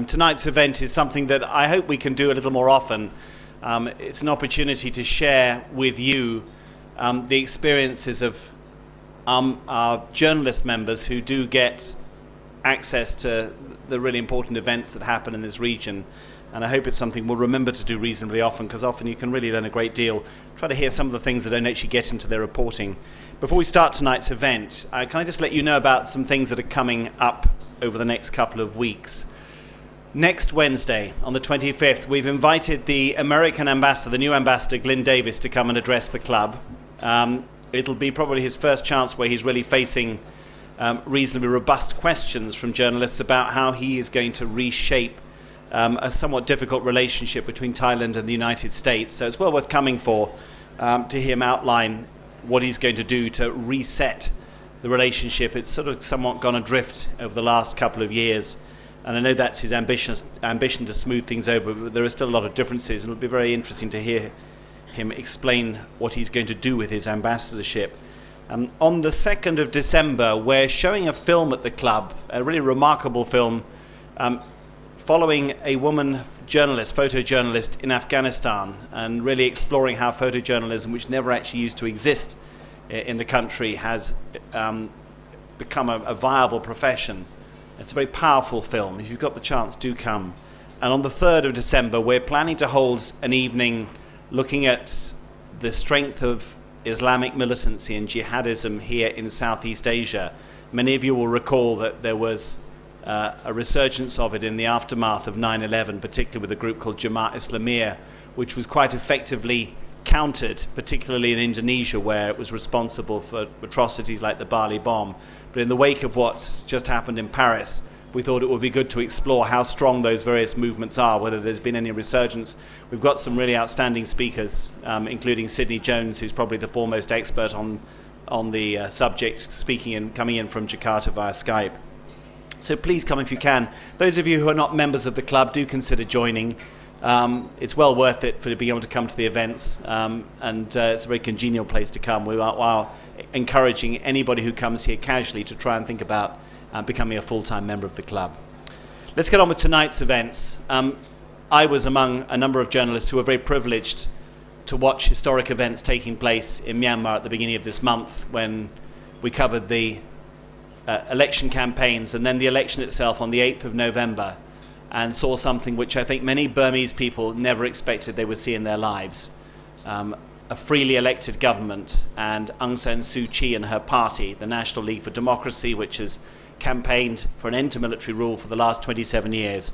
Tonight's event is something that I hope we can do a little more often. It's an opportunity to share with you the experiences of our journalist members who do get access to the really important events that happen in this region. And I hope it's something we'll remember to do reasonably often, because often you can really learn a great deal. Try to hear some of the things that don't actually get into their reporting. Before we start tonight's event, can I just let you know about some things that are coming up over the next couple of weeks. Next Wednesday, on the 25th, we've invited the American ambassador, the new ambassador, Glyn Davis, to come and address the club. It'll be probably his first chance where he's really facing reasonably robust questions from journalists about how he is going to reshape a somewhat difficult relationship between Thailand and the United States. So it's well worth coming for, to hear him outline what he's going to do to reset the relationship. It's sort of somewhat gone adrift over the last couple of years, and I know that's his ambition to smooth things over, but there are still a lot of differences, and it'll be very interesting to hear him explain what he's going to do with his ambassadorship. On the 2nd of December, we're showing a film at the club, a really remarkable film, following a woman journalist, photojournalist in Afghanistan, and really exploring how photojournalism, which never actually used to exist in the country, has become a viable profession. It's a very powerful film. If you've got the chance, do come. And on the 3rd of December, we're planning to hold an evening looking at the strength of Islamic militancy and jihadism here in Southeast Asia. Many of you will recall that there was a resurgence of it in the aftermath of 9/11, particularly with a group called Jemaah Islamiyah, which was quite effectively countered, particularly in Indonesia, where it was responsible for atrocities like the Bali bomb. But in the wake of what just happened in Paris, we thought it would be good to explore how strong those various movements are, whether there's been any resurgence. We've got some really outstanding speakers, including Sydney Jones, who's probably the foremost expert on the subject, coming in from Jakarta via Skype. So please come if you can. Those of you who are not members of the club, do consider joining. It's well worth it for being able to come to the events, and it's a very congenial place to come. We are encouraging anybody who comes here casually to try and think about becoming a full-time member of the club. Let's get on with tonight's events. I was among a number of journalists who were very privileged to watch historic events taking place in Myanmar at the beginning of this month, when we covered the election campaigns and then the election itself on the 8th of November, and saw something which I think many Burmese people never expected they would see in their lives. A freely elected government, and Aung San Suu Kyi and her party, the National League for Democracy, which has campaigned for an end to military rule for the last 27 years,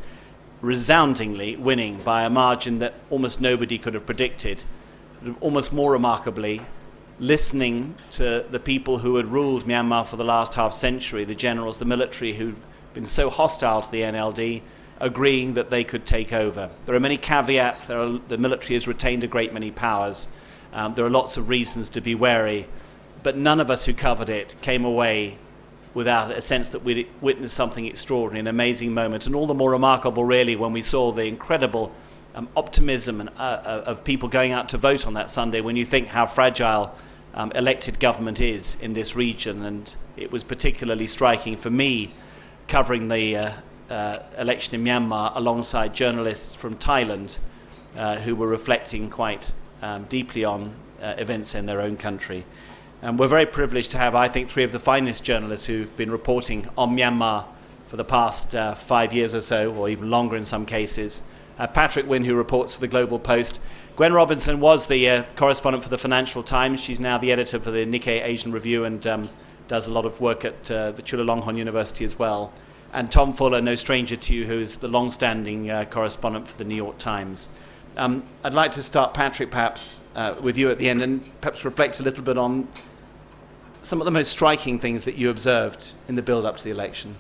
resoundingly winning by a margin that almost nobody could have predicted. Almost more remarkably, listening to the people who had ruled Myanmar for the last half century, the generals, the military, who'd been so hostile to the NLD, agreeing that they could take over. There are many caveats. The military has retained a great many powers. There are lots of reasons to be wary, but none of us who covered it came away without a sense that we'd witnessed something extraordinary, an amazing moment, and all the more remarkable really when we saw the incredible optimism of people going out to vote on that Sunday, when you think how fragile elected government is in this region. And it was particularly striking for me, covering the election in Myanmar alongside journalists from Thailand who were reflecting quite deeply on events in their own country. And we're very privileged to have, I think, three of the finest journalists who've been reporting on Myanmar for the past 5 years or so, or even longer in some cases. Patrick Wynne, who reports for the Global Post. Gwen Robinson was the correspondent for the Financial Times. She's now the editor for the Nikkei Asian Review, and does a lot of work at the Chulalongkorn University as well. And Tom Fuller, no stranger to you, who's the long-standing correspondent for the New York Times. I'd like to start, Patrick, perhaps with you at the end, and perhaps reflect a little bit on some of the most striking things that you observed in the build-up to the election.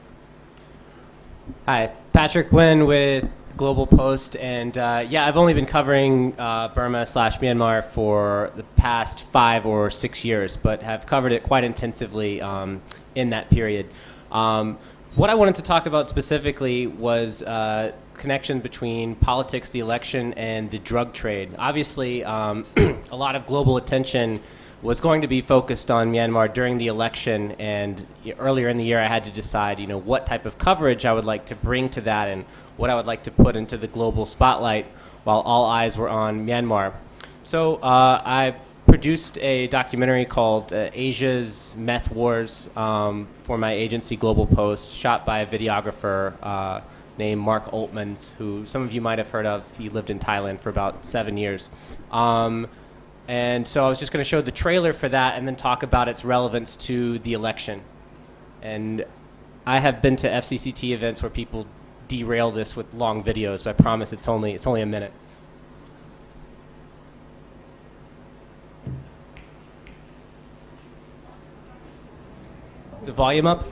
Hi, Patrick Wynne with Global Post, and I've only been covering Burma/Myanmar for the past 5 or 6 years, but have covered it quite intensively in that period. What I wanted to talk about specifically was connection between politics, the election, and the drug trade. Obviously, a lot of global attention was going to be focused on Myanmar during the election, and earlier in the year I had to decide, what type of coverage I would like to bring to that and what I would like to put into the global spotlight while all eyes were on Myanmar. So I produced a documentary called Asia's Meth Wars for my agency Global Post, shot by a videographer named Mark Oltmans, who some of you might have heard of. He lived in Thailand for about 7 years. And so I was just going to show the trailer for that and then talk about its relevance to the election. And I have been to FCCT events where people derail this with long videos, but I promise it's only a minute. Is the volume up?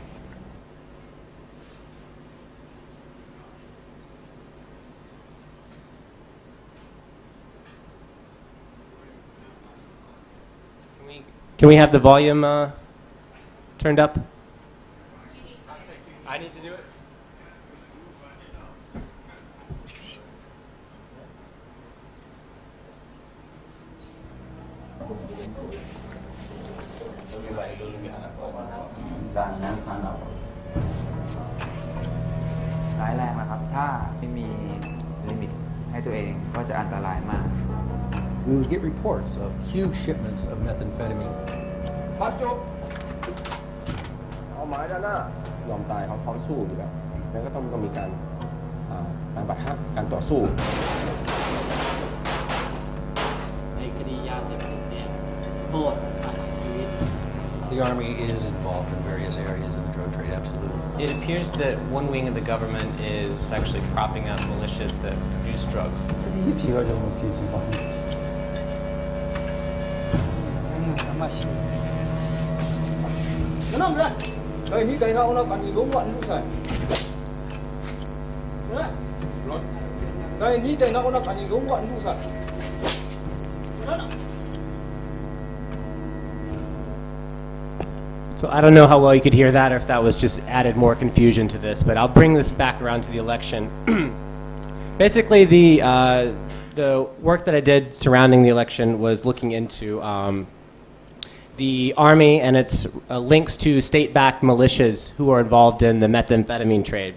Can we have the volume turned up? I need to do it? We would get reports of huge shipments of methamphetamine. เอาไม้ด้านหน้ายอมตายเขาพร้อมสู้อยู่แล้วแล้วก็ต้องมีการปะทะการต่อสู้ ในคดียาเสพติดเนี่ยโทษประหารชีวิต The Army is involved in various areas in the drug trade, absolutely. It appears that one wing of the government is actually propping up militias that produce drugs. So I don't know how well you could hear that or if that was just added more confusion to this, but I'll bring this back around to the election. Basically, the work that I did surrounding the election was looking into the Army and its links to state-backed militias who are involved in the methamphetamine trade.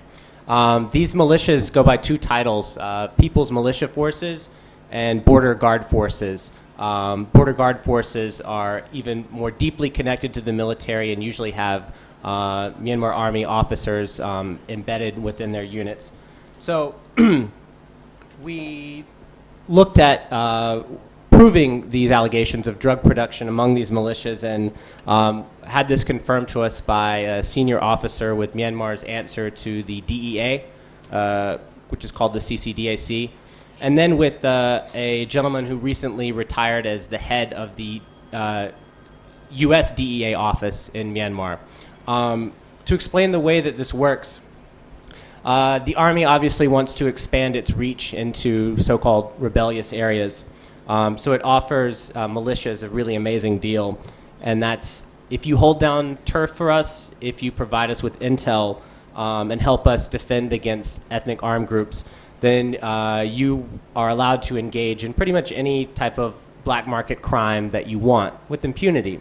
These militias go by two titles, People's Militia Forces and Border Guard Forces. Border Guard Forces are even more deeply connected to the military and usually have Myanmar Army officers embedded within their units. So we looked at proving these allegations of drug production among these militias and had this confirmed to us by a senior officer with Myanmar's answer to the DEA, which is called the CCDAC. And then with a gentleman who recently retired as the head of the U.S. DEA office in Myanmar. To explain the way that this works, the Army obviously wants to expand its reach into so-called rebellious areas. So it offers militias a really amazing deal. And that's if you hold down turf for us, if you provide us with intel and help us defend against ethnic armed groups, then you are allowed to engage in pretty much any type of black market crime that you want with impunity.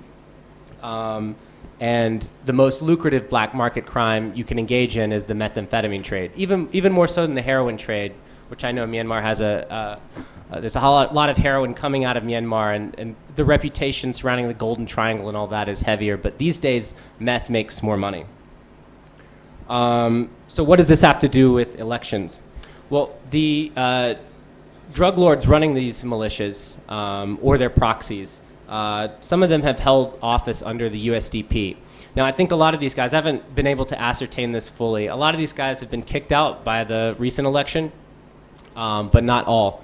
And the most lucrative black market crime you can engage in is the methamphetamine trade, even more so than the heroin trade, which I know Myanmar has there's a lot of heroin coming out of Myanmar, and the reputation surrounding the Golden Triangle and all that is heavier, but these days meth makes more money. So what does this have to do with elections? Well, the drug lords running these militias, or their proxies, some of them have held office under the USDP. Now, I think a lot of these guys, I haven't been able to ascertain this fully, a lot of these guys have been kicked out by the recent election, but not all.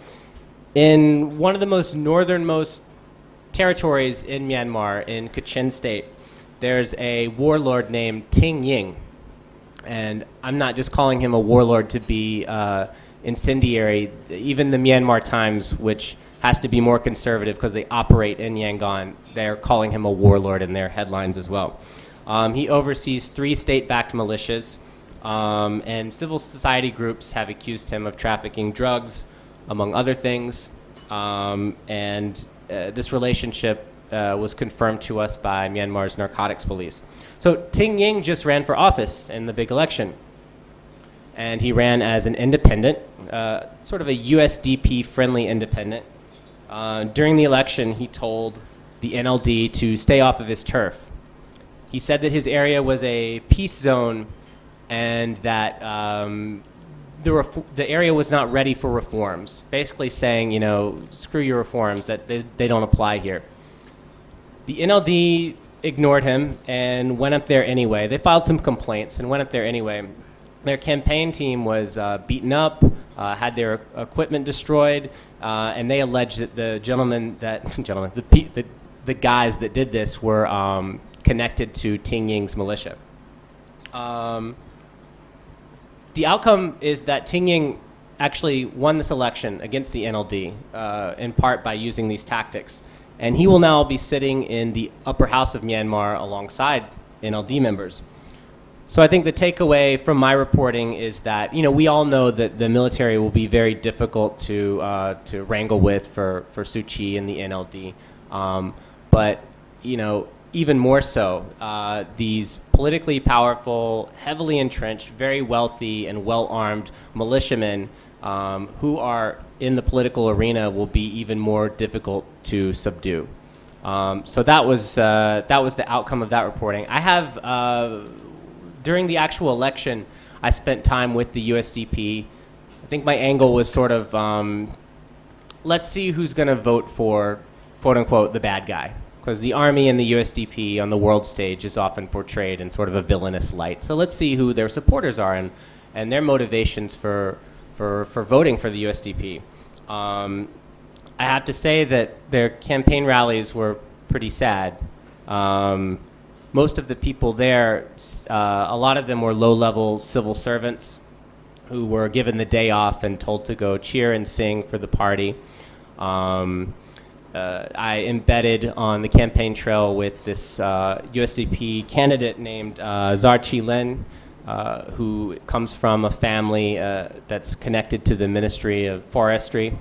In one of the most northernmost territories in Myanmar, in Kachin State, there's a warlord named Ting Ying. And I'm not just calling him a warlord to be incendiary. Even the Myanmar Times, which has to be more conservative because they operate in Yangon, they're calling him a warlord in their headlines as well. He oversees 3 state-backed militias, and civil society groups have accused him of trafficking drugs, among other things. And this relationship was confirmed to us by Myanmar's narcotics police. So Ting Ying just ran for office in the big election. And he ran as an independent, sort of a USDP-friendly independent. During the election, he told the NLD to stay off of his turf. He said that his area was a peace zone and that the area was not ready for reforms, basically saying, you know, screw your reforms, that they don't apply here. The NLD ignored him and went up there anyway. They filed some complaints and went up there anyway. Their campaign team was beaten up, had their equipment destroyed, and they alleged that the guys that did this were connected to Ting Ying's militia. The outcome is that Ting Ying actually won this election against the NLD, in part by using these tactics. And he will now be sitting in the upper house of Myanmar alongside NLD members. So I think the takeaway from my reporting is that, you know, we all know that the military will be very difficult to wrangle with for Suu Kyi and the NLD. But, you know, even more so, these politically powerful, heavily entrenched, very wealthy and well-armed militiamen who are in the political arena will be even more difficult to subdue. So that was the outcome of that reporting. I have, during the actual election, I spent time with the USDP. I think my angle was sort of, let's see who's going to vote for, quote unquote, the bad guy. Because the army and the USDP on the world stage is often portrayed in sort of a villainous light. So let's see who their supporters are and their motivations for voting for the USDP. I have to say that their campaign rallies were pretty sad. Most of the people there, a lot of them were low-level civil servants who were given the day off and told to go cheer and sing for the party. I embedded on the campaign trail with this USDP candidate named Zarchi Lin, who comes from a family that's connected to the Ministry of Forestry.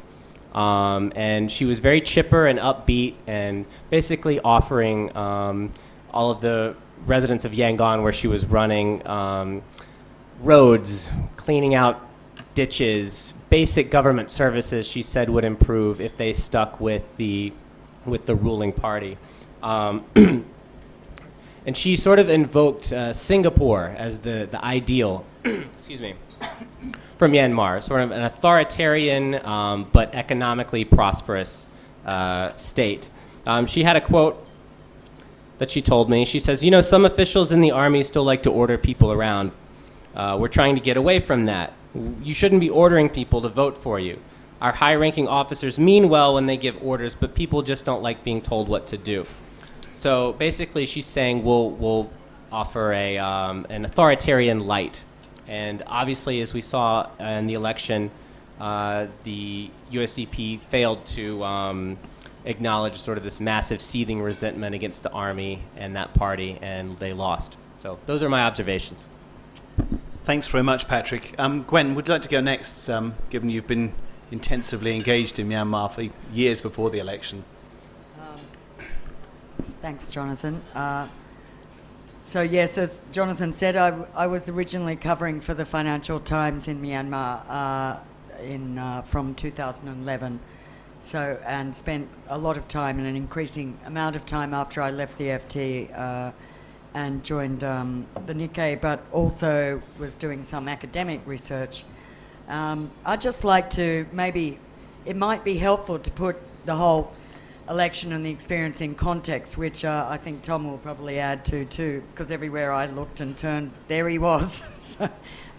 And she was very chipper and upbeat and basically offering all of the residents of Yangon where she was running roads, cleaning out ditches, basic government services she said would improve if they stuck with the ruling party. And she sort of invoked Singapore as the ideal, excuse me, for Myanmar, sort of an authoritarian but economically prosperous state. She had a quote that she told me. She says, you know, some officials in the army still like to order people around. We're trying to get away from that. You shouldn't be ordering people to vote for you. Our high-ranking officers mean well when they give orders, but people just don't like being told what to do. So basically, she's saying we'll offer an authoritarian light. And obviously, as we saw in the election, the USDP failed to acknowledge sort of this massive seething resentment against the army and that party, and they lost. So those are my observations. Thanks very much, Patrick. Gwen, would you like to go next, given you've been intensively engaged in Myanmar for years before the election? Thanks, Jonathan. So yes, as Jonathan said, I was originally covering for the Financial Times in Myanmar from 2011. So, and spent a lot of time and an increasing amount of time after I left the FT and joined the Nikkei, but also was doing some academic research. I'd just like to it might be helpful to put the whole election and the experience in context, which I think Tom will probably add to too, because everywhere I looked and turned, there he was. So,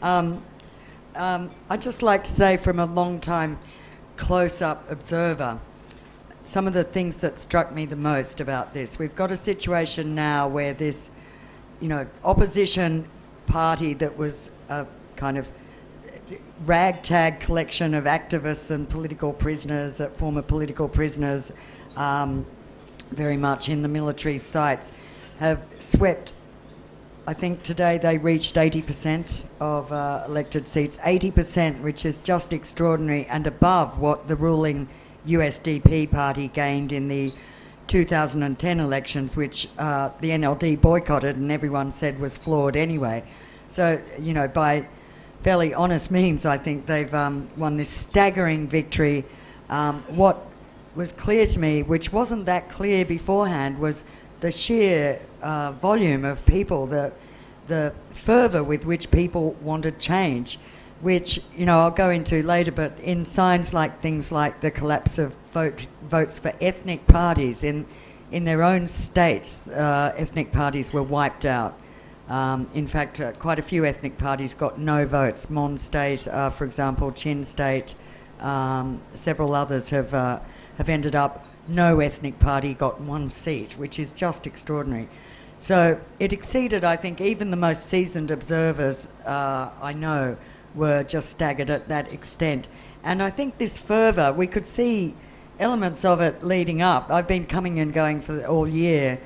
I'd just like to say, from a long time close-up observer, some of the things that struck me the most about this. We've got a situation now where this, opposition party that was a kind of ragtag collection of activists and political prisoners, former political prisoners, very much in the military sites, have swept. I think today they reached 80% of elected seats, 80%, which is just extraordinary and above what the ruling USDP party gained in the 2010 elections, which the NLD boycotted and everyone said was flawed anyway. So, you know, by fairly honest means, I think they've won this staggering victory. What was clear to me, which wasn't that clear beforehand, was the sheer volume of people, the fervour with which people wanted change, which, you know, I'll go into later, but in signs like things like the collapse of votes for ethnic parties in their own states, ethnic parties were wiped out. In fact, quite a few ethnic parties got no votes. Mon State, for example, Chin State, several others have ended up, no ethnic party got one seat, which is just extraordinary. So it exceeded, I think, even the most seasoned observers I know were just staggered at that extent. And I think this fervour, we could see elements of it leading up. I've been coming and going for all year,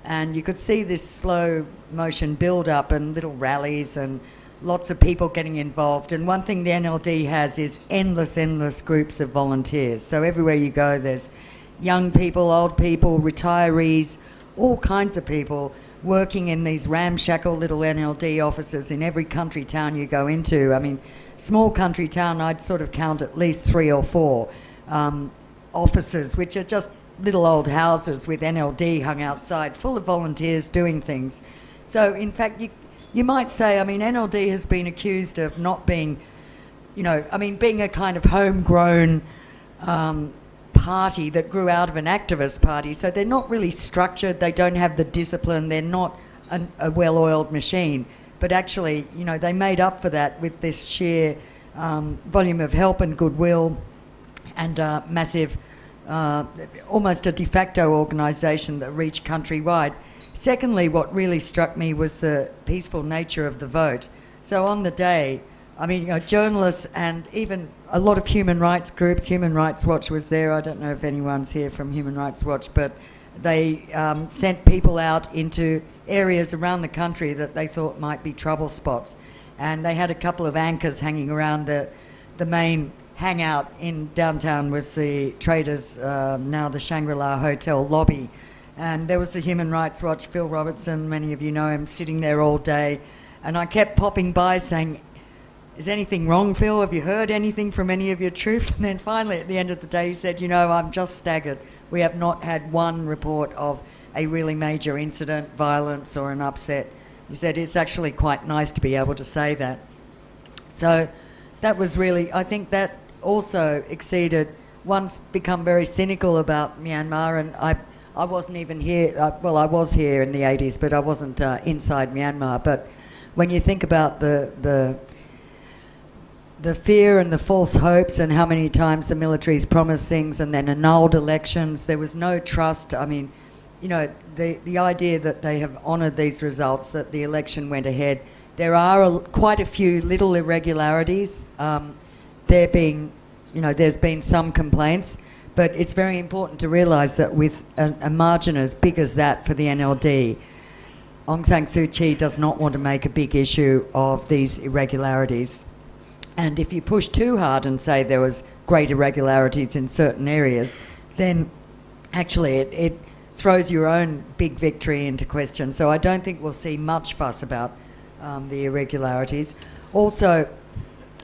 and you could see this slow motion build up and little rallies and lots of people getting involved. And one thing the NLD has is endless groups of volunteers. So everywhere you go, there's young people, old people, retirees, all kinds of people working in these ramshackle little NLD offices in every country town you go into. I mean, small country town, I'd sort of count at least 3 or 4 offices, which are just little old houses with NLD hung outside, full of volunteers doing things. So, in fact, you might say, I mean, NLD has been accused of not being, you know, I mean, being a kind of homegrown party that grew out of an activist party. So they're not really structured, they don't have the discipline, they're not a well-oiled machine. But actually, you know, they made up for that with this sheer volume of help and goodwill and massive, almost a de facto organisation that reached countrywide. Secondly, what really struck me was the peaceful nature of the vote. So on the day, I mean, you know, journalists and even a lot of human rights groups, Human Rights Watch was there, I don't know if anyone's here from Human Rights Watch, but they sent people out into areas around the country that they thought might be trouble spots. And they had a couple of anchors hanging around the main hangout in downtown was the Traders, now the Shangri-La Hotel lobby. And there was the Human Rights Watch, Phil Robertson, many of you know him, sitting there all day. And I kept popping by saying, is anything wrong, Phil? Have you heard anything from any of your troops? And then finally, at the end of the day, he said, you know, I'm just staggered. We have not had one report of a really major incident, violence, or an upset. He said, it's actually quite nice to be able to say that. So that was really, I think that also exceeded, one's become very cynical about Myanmar, and I wasn't even here, well, I was here in the 80s, but I wasn't inside Myanmar. But when you think about the fear and the false hopes and how many times the military's promised things and then annulled elections, there was no trust. I mean, you know, the idea that they have honoured these results, that the election went ahead, there are quite a few little irregularities. There being, you know, there's been some complaints, but it's very important to realise that with a margin as big as that for the NLD, Aung San Suu Kyi does not want to make a big issue of these irregularities. And if you push too hard and say there was great irregularities in certain areas, then actually it throws your own big victory into question. So I don't think we'll see much fuss about the irregularities. Also,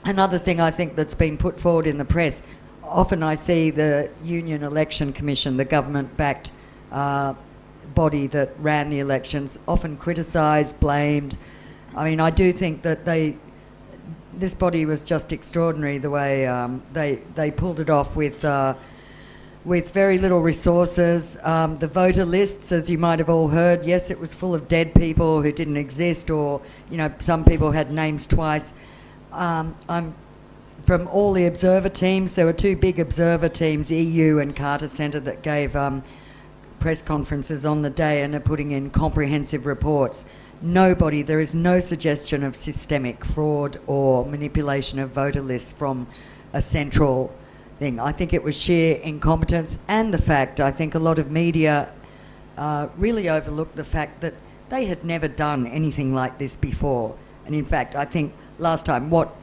another thing I think that's been put forward in the press, often I see the Union Election Commission, the government-backed body that ran the elections, often criticised, blamed. I mean, I do think that this body was just extraordinary the way they pulled it off with very little resources. The voter lists, as you might have all heard, yes, it was full of dead people who didn't exist, or, you know, some people had names twice. I'm from all the observer teams. There were 2 big observer teams, EU and Carter Centre, that gave press conferences on the day and are putting in comprehensive reports. There is no suggestion of systemic fraud or manipulation of voter lists from a central thing. I think it was sheer incompetence, and the fact, I think a lot of media really overlooked the fact that they had never done anything like this before. And in fact, I think last time, what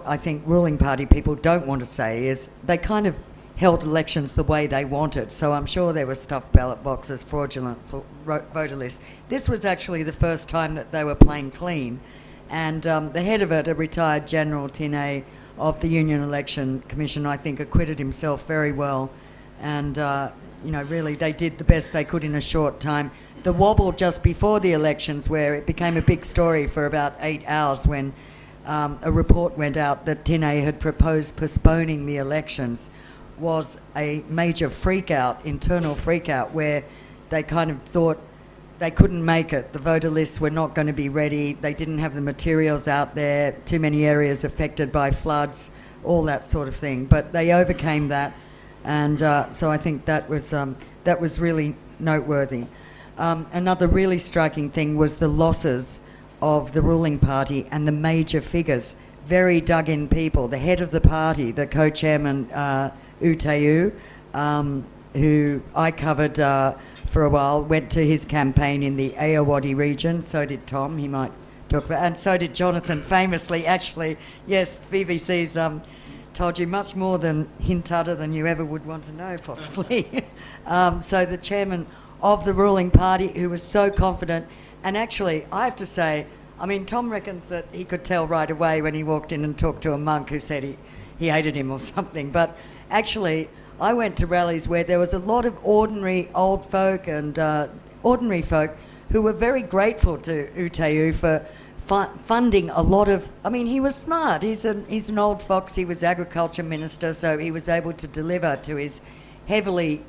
I think ruling party people don't want to say is they kind of held elections the way they wanted. So I'm sure there were stuffed ballot boxes, fraudulent voter lists. This was actually the first time that they were playing clean. And the head of it, a retired General Tinay of the Union Election Commission, I think acquitted himself very well. And, really they did the best they could in a short time. The wobble just before the elections, where it became a big story for about 8 hours when a report went out that Tinay had proposed postponing the elections, was a major internal freak out, where they kind of thought they couldn't make it. The voter lists were not going to be ready. They didn't have the materials out there, too many areas affected by floods, all that sort of thing. But they overcame that, and so I think that was really noteworthy. Another really striking thing was the losses of the ruling party and the major figures, very dug-in people. The head of the party, the co-chairman, U Tayu, who I covered for a while, went to his campaign in the Ayeyarwady region. So did Tom, he might talk about, and so did Jonathan, famously. Actually, yes, VVC's told you much more than Hintada than you ever would want to know, possibly. So the chairman of the ruling party, who was so confident, and actually, I have to say, I mean, Tom reckons that he could tell right away when he walked in and talked to a monk who said he hated him or something, but actually, I went to rallies where there was a lot of ordinary old folk and ordinary folk who were very grateful to U Tayu for funding a lot of... I mean, he was smart. He's an old fox. He was agriculture minister, so he was able to deliver to his heavily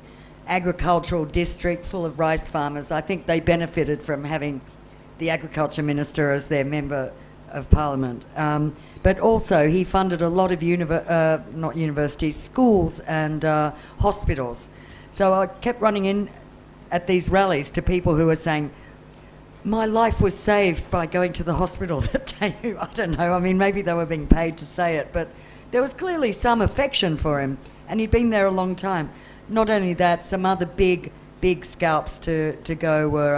agricultural district full of rice farmers. I think they benefited from having the agriculture minister as their member of parliament. But also he funded a lot of not universities, schools and hospitals. So I kept running in at these rallies to people who were saying, my life was saved by going to the hospital that day. I don't know, I mean, maybe they were being paid to say it, but there was clearly some affection for him, and he'd been there a long time. Not only that, some other big scalps to go were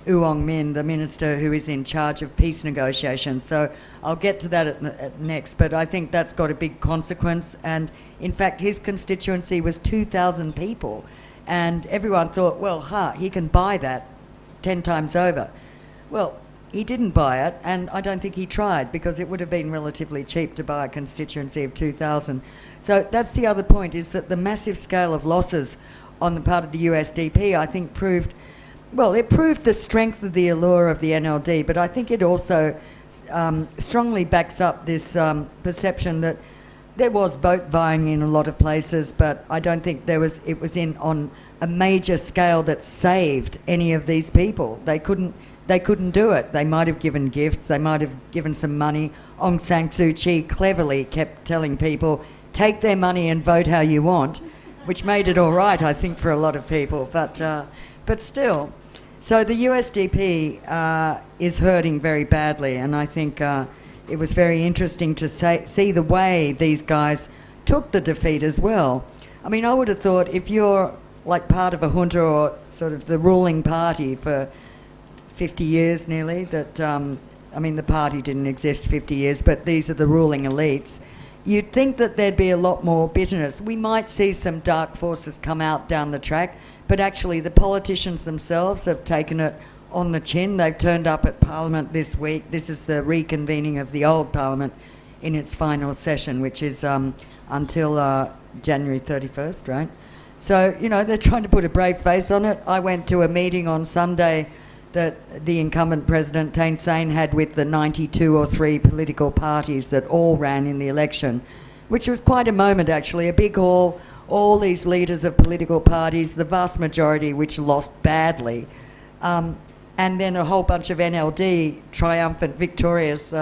Uong Min, the minister who is in charge of peace negotiations. So I'll get to that at next, but I think that's got a big consequence. And in fact, his constituency was 2,000 people, and everyone thought, well, he can buy that 10 times over. Well, he didn't buy it, and I don't think he tried, because it would have been relatively cheap to buy a constituency of 2,000. So that's the other point, is that the massive scale of losses on the part of the USDP, I think, proved the strength of the allure of the NLD, but I think it also strongly backs up this perception that there was vote buying in a lot of places, but I don't think it was on a major scale that saved any of these people. They couldn't do it. They might have given gifts, they might have given some money. Aung San Suu Kyi cleverly kept telling people, take their money and vote how you want, which made it all right, I think, for a lot of people, but still. So the USDP is hurting very badly, and I think it was very interesting to see the way these guys took the defeat as well. I mean, I would have thought, if you're like part of a junta or sort of the ruling party for 50 years nearly, that, I mean, the party didn't exist 50 years, but these are the ruling elites, you'd think that there'd be a lot more bitterness. We might see some dark forces come out down the track, but actually the politicians themselves have taken it on the chin. They've turned up at Parliament this week. This is the reconvening of the old Parliament in its final session, which is until January 31st, right? So, you know, they're trying to put a brave face on it. I went to a meeting on Sunday that the incumbent President Thein Sein had with the 92 or 3 political parties that all ran in the election, which was quite a moment, actually. A big hall, all these leaders of political parties, the vast majority which lost badly, and then a whole bunch of NLD triumphant, victorious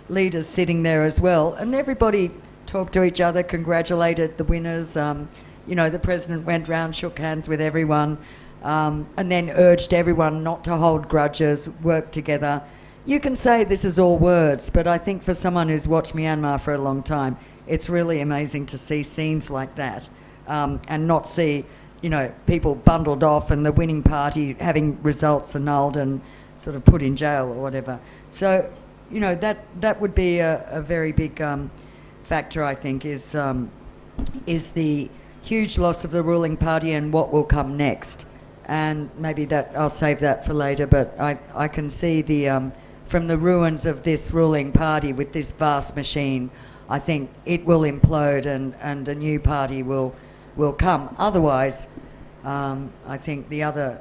leaders sitting there as well. And everybody talked to each other, congratulated the winners. You know, the president went round, shook hands with everyone, and then urged everyone not to hold grudges, work together. You can say this is all words, but I think for someone who's watched Myanmar for a long time, it's really amazing to see scenes like that, and not see, you know, people bundled off and the winning party having results annulled and sort of put in jail or whatever. So, you know, that would be a very big factor, I think, is the huge loss of the ruling party and what will come next. And maybe that I'll save that for later, but I can see the from the ruins of this ruling party with this vast machine, I think it will implode and a new party will come. Otherwise, I think the other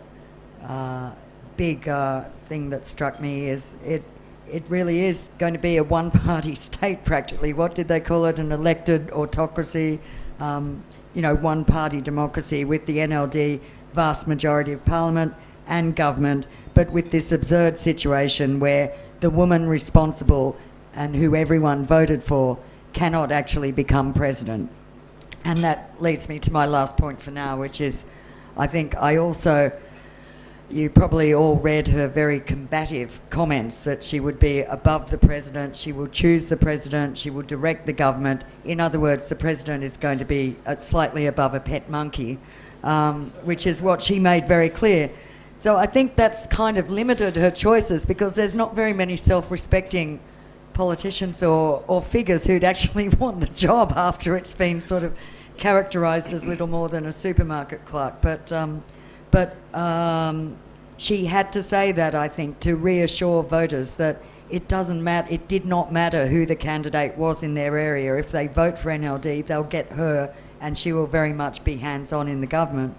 big thing that struck me is it really is going to be a one-party state practically. What did they call it? An elected autocracy, one-party democracy with the NLD, vast majority of parliament and government, but with this absurd situation where the woman responsible and who everyone voted for cannot actually become president. And that leads me to my last point for now, which is you probably all read her very combative comments that she would be above the president, she will choose the president, she will direct the government. In other words, the president is going to be slightly above a pet monkey, which is what she made very clear. So I think that's kind of limited her choices because there's not very many self-respecting politicians or figures who'd actually want the job after it's been sort of characterised as little more than a supermarket clerk. But she had to say that, I think, to reassure voters that it doesn't matter. It did not matter who the candidate was in their area. If they vote for NLD, they'll get her, and she will very much be hands-on in the government.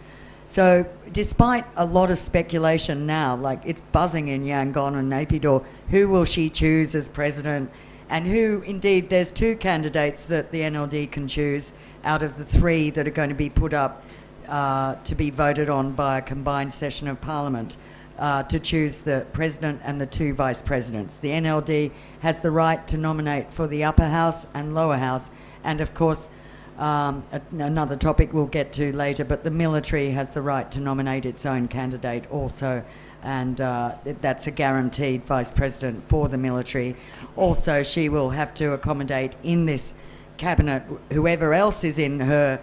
So despite a lot of speculation now, like it's buzzing in Yangon and Naypyidaw, who will she choose as president? And who, indeed, there's 2 candidates that the NLD can choose out of the 3 that are going to be put up to be voted on by a combined session of Parliament to choose the president and the 2 vice presidents. The NLD has the right to nominate for the upper house and lower house, and of course, another topic we'll get to later, but the military has the right to nominate its own candidate also, and that's a guaranteed vice president for the military. Also, she will have to accommodate in this cabinet whoever else is in her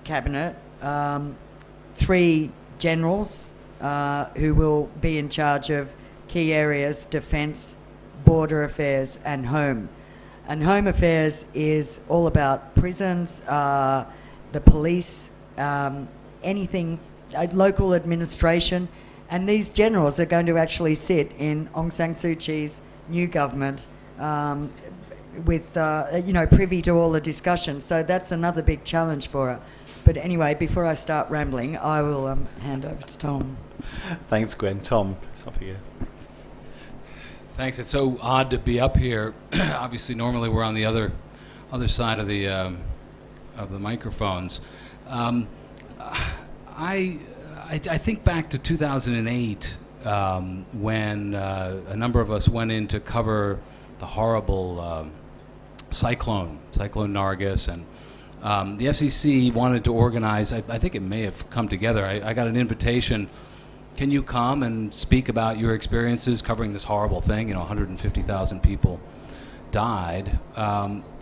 cabinet, 3 generals who will be in charge of key areas: defence, border affairs and home. And home affairs is all about prisons, the police, anything, local administration. And these generals are going to actually sit in Aung San Suu Kyi's new government with, privy to all the discussions. So that's another big challenge for her. But anyway, before I start rambling, I will hand over to Tom. Thanks, Gwen. Tom, it's up here. Thanks. It's so odd to be up here. Obviously, normally we're on the other side of the microphones. I think back to 2008 when a number of us went in to cover the horrible cyclone Nargis, and the FCC wanted to organize. I think it may have come together. I got an invitation. Can you come and speak about your experiences covering this horrible thing? 150,000 people died.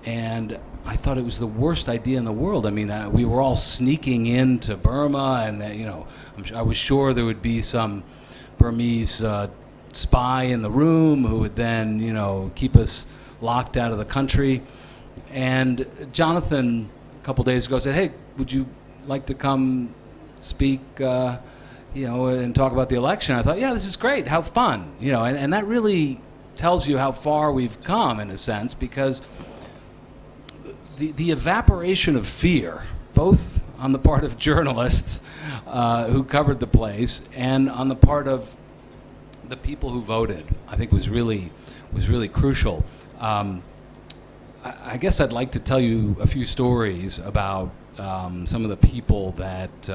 And I thought it was the worst idea in the world. I mean, we were all sneaking into Burma, and, I was sure there would be some Burmese spy in the room who would then, keep us locked out of the country. And Jonathan, a couple days ago, said, hey, would you like to come speak and talk about the election? I thought, yeah, this is great. How fun, and that really tells you how far we've come in a sense, because the evaporation of fear, both on the part of journalists who covered the place and on the part of the people who voted, I think was really crucial. I guess I'd like to tell you a few stories about some of the people that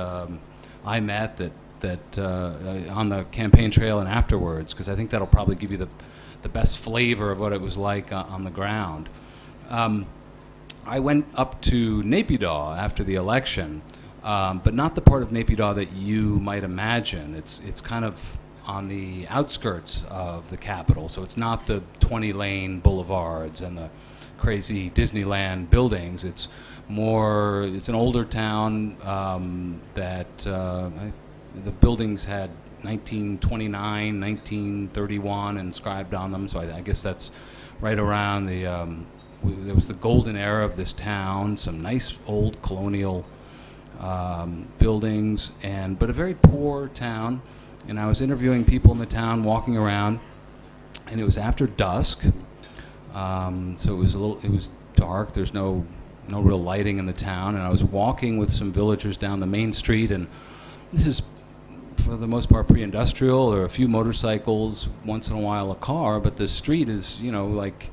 I met that on the campaign trail and afterwards, because I think that'll probably give you the best flavor of what it was like on the ground. I went up to Naypyidaw after the election, but not the part of Naypyidaw that you might imagine. It's kind of on the outskirts of the capital, so it's not the 20-lane boulevards and the crazy Disneyland buildings. It's an older town that the buildings had 1929, 1931 inscribed on them, so I guess that's right around there was the golden era of this town, some nice old colonial buildings, but a very poor town. And I was interviewing people in the town, walking around, and it was after dusk, so it was dark. There's no real lighting in the town, and I was walking with some villagers down the main street, and this is, for the most part, pre-industrial. There are a few motorcycles, once in a while a car, but the street is, like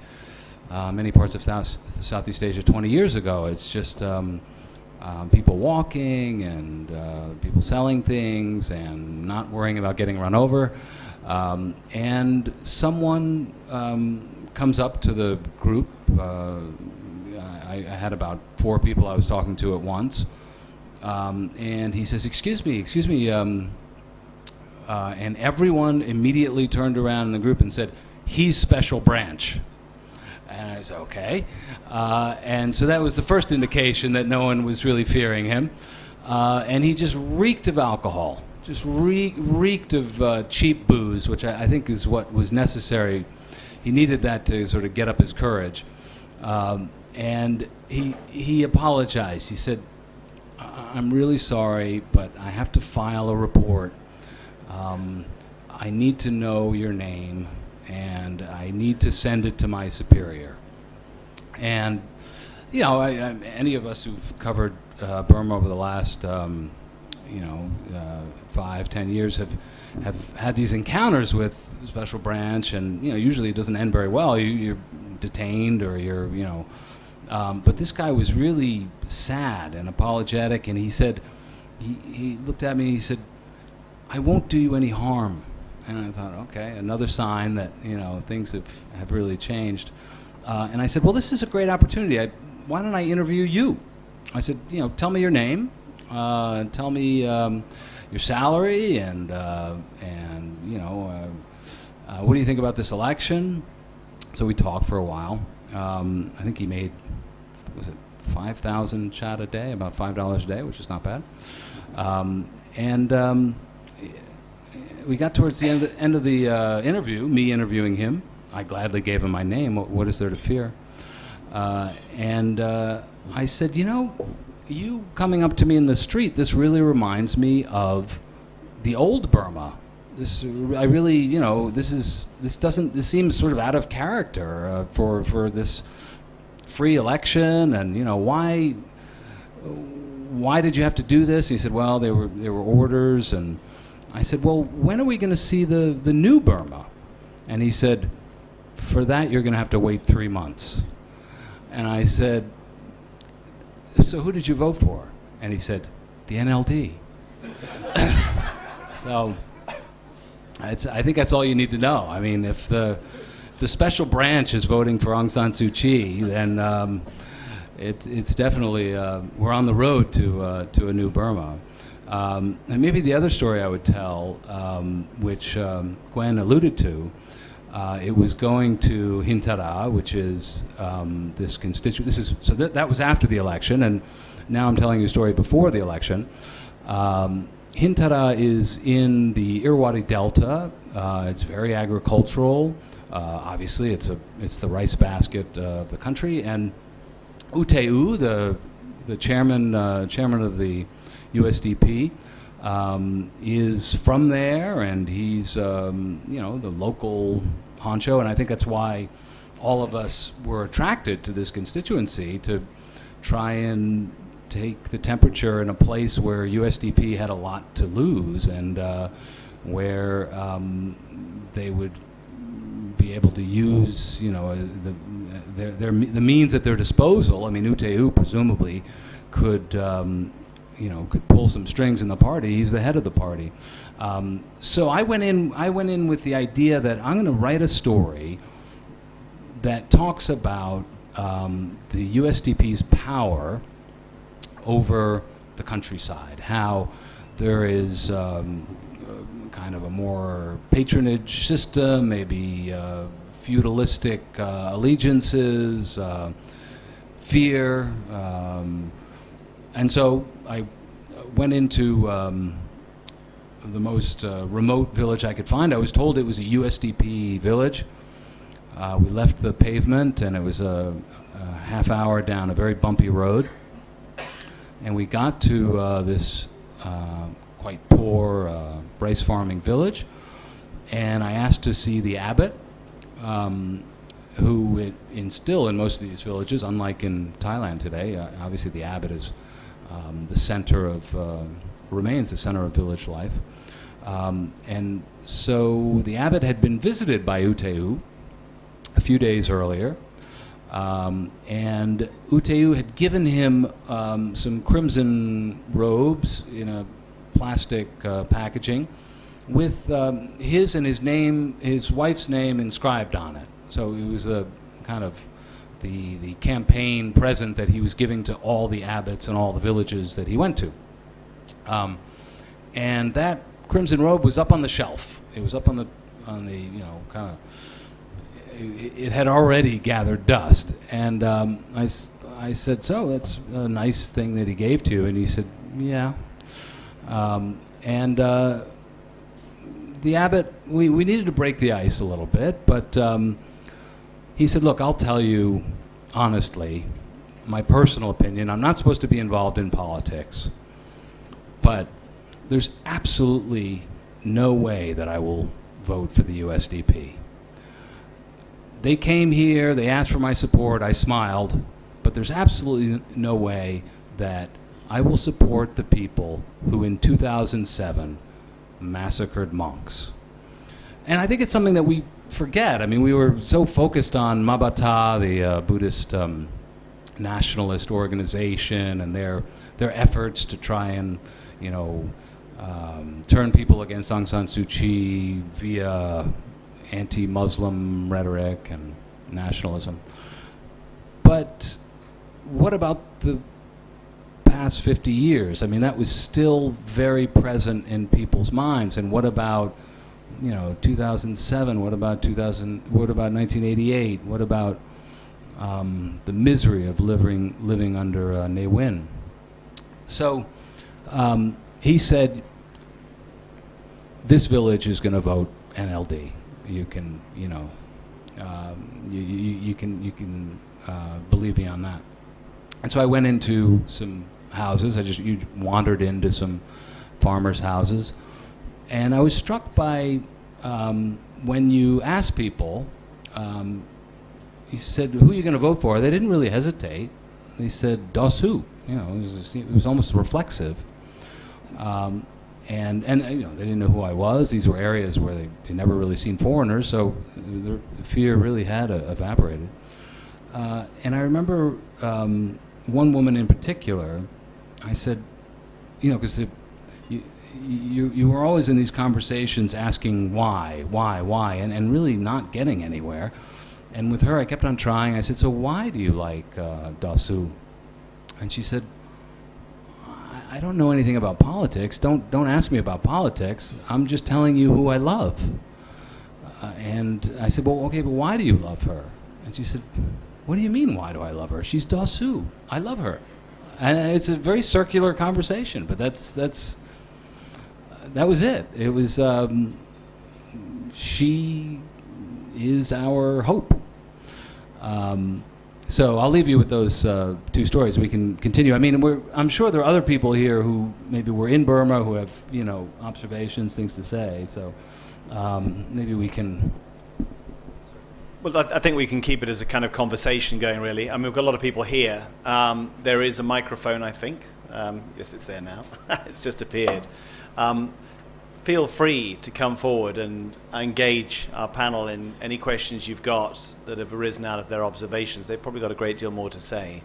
many parts of Southeast Asia 20 years ago. It's just people walking and people selling things and not worrying about getting run over. And someone comes up to the group. I had about 4 people I was talking to at once. And he says, excuse me, and everyone immediately turned around in the group and said, he's special branch. And I said, okay. And so that was the first indication that no one was really fearing him. And he just reeked of alcohol, just reeked of cheap booze, which I think is what was necessary. He needed that to sort of get up his courage. And he apologized. He said, I'm really sorry, but I have to file a report. I need to know your name, and I need to send it to my superior. And, any of us who've covered Burma over the last, 5-10 years have had these encounters with Special Branch, and, usually it doesn't end very well. You're detained or you're, but this guy was really sad and apologetic, and he said, he looked at me and he said, I won't do you any harm. And I thought, okay, another sign that, things have really changed. And I said, well, this is a great opportunity. Why don't I interview you? I said, tell me your name, tell me your salary, and what do you think about this election? So we talked for a while. I think he made, was it 5,000 chat a day, about $5 a day, which is not bad. We got towards the end of the interview, me interviewing him. I gladly gave him my name. What is there to fear? And I said, you coming up to me in the street, this really reminds me of the old Burma. This seems sort of out of character for this free election, and why did you have to do this? He said, well, they were orders. And I said, well, when are we going to see the new Burma? And he said, for that you're going to have to wait 3 months. And I said, so who did you vote for? And he said, the NLD. So I think that's all you need to know. I mean, if the Special Branch is voting for Aung San Suu Kyi, then it's definitely, we're on the road to a new Burma. And maybe the other story I would tell, which Gwen alluded to, it was going to Hintara, which is this constituent. That was after the election, and now I'm telling you a story before the election. Hintara is in the Irrawaddy Delta. It's very agricultural. Obviously, it's the rice basket of the country. And U Teu, the chairman of the USDP, is from there, and he's the local honcho, and I think that's why all of us were attracted to this constituency, to try and take the temperature in a place where USDP had a lot to lose, and where they would be able to use the means at their disposal. I mean, U Teu presumably could pull some strings in the party. He's the head of the party. So I went in with the idea that I'm going to write a story that talks about the USDP's power over the countryside, how there is kind of a more patronage system, maybe feudalistic allegiances, fear, and so I went into the most remote village I could find. I was told it was a USDP village. We left the pavement, and it was a half hour down a very bumpy road. And we got to this quite poor rice farming village, and I asked to see the abbot, who still in most of these villages, unlike in Thailand today, obviously the abbot is the center of, remains the center of village life. And so the abbot had been visited by U Teu a few days earlier, and U Teu had given him some crimson robes in a plastic packaging with his and his wife's name inscribed on it. So it was a kind of the campaign present that he was giving to all the abbots and all the villages that he went to. And that crimson robe was up on the shelf. It was up on the kind of, it had already gathered dust. And I said, so that's a nice thing that he gave to you. And he said, yeah. And the abbot, we needed to break the ice a little bit, but he said, look, I'll tell you honestly, my personal opinion. I'm not supposed to be involved in politics, but there's absolutely no way that I will vote for the USDP. They came here, they asked for my support, I smiled, but there's absolutely no way that I will support the people who in 2007 massacred monks. And I think it's something that we forget. I mean, we were so focused on Mabata, the Buddhist nationalist organization, and their efforts to try and, turn people against Aung San Suu Kyi via anti-Muslim rhetoric and nationalism. But what about the past 50 years? I mean, that was still very present in people's minds. And what about 2007? What about 1988? What about the misery of living under Ne Win? So he said, this village is going to vote NLD. You can, you can believe me on that. And so I went into some houses. You wandered into some farmers' houses, and I was struck by when you ask people, he said, "Who are you going to vote for?" They didn't really hesitate. They said, "Dosu." It was almost reflexive. And they didn't know who I was. These were areas where they'd never really seen foreigners, so the fear really had evaporated. And I remember one woman in particular, I said, because you were always in these conversations asking why, and really not getting anywhere. And with her, I kept on trying. I said, so why do you like Dasu? And she said, I don't know anything about politics. Don't ask me about politics. I'm just telling you who I love. And I said, well, okay, but why do you love her? And she said, what do you mean, why do I love her? She's Dasu. I love her. And it's a very circular conversation, but that was it. It was, she is our hope. So I'll leave you with those two stories. We can continue. I mean, I'm sure there are other people here who maybe were in Burma who have, observations, things to say. So maybe we can. Well, I think we can keep it as a kind of conversation going, really. I mean, we've got a lot of people here. There is a microphone, I think. Yes, it's there now. It's just appeared. Feel free to come forward and engage our panel in any questions you've got that have arisen out of their observations. They've probably got a great deal more to say.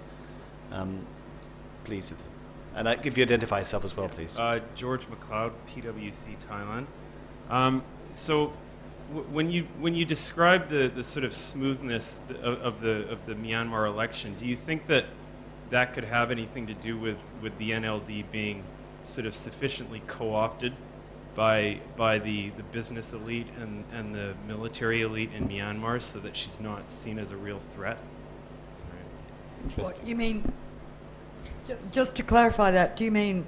Please. And if you identify yourself as well, please. George McLeod, PwC Thailand. So when you describe the sort of smoothness of the Myanmar election, do you think that could have anything to do with the NLD being sort of sufficiently co-opted by the business elite and the military elite in Myanmar so that she's not seen as a real threat? What you mean, just to clarify that, do you mean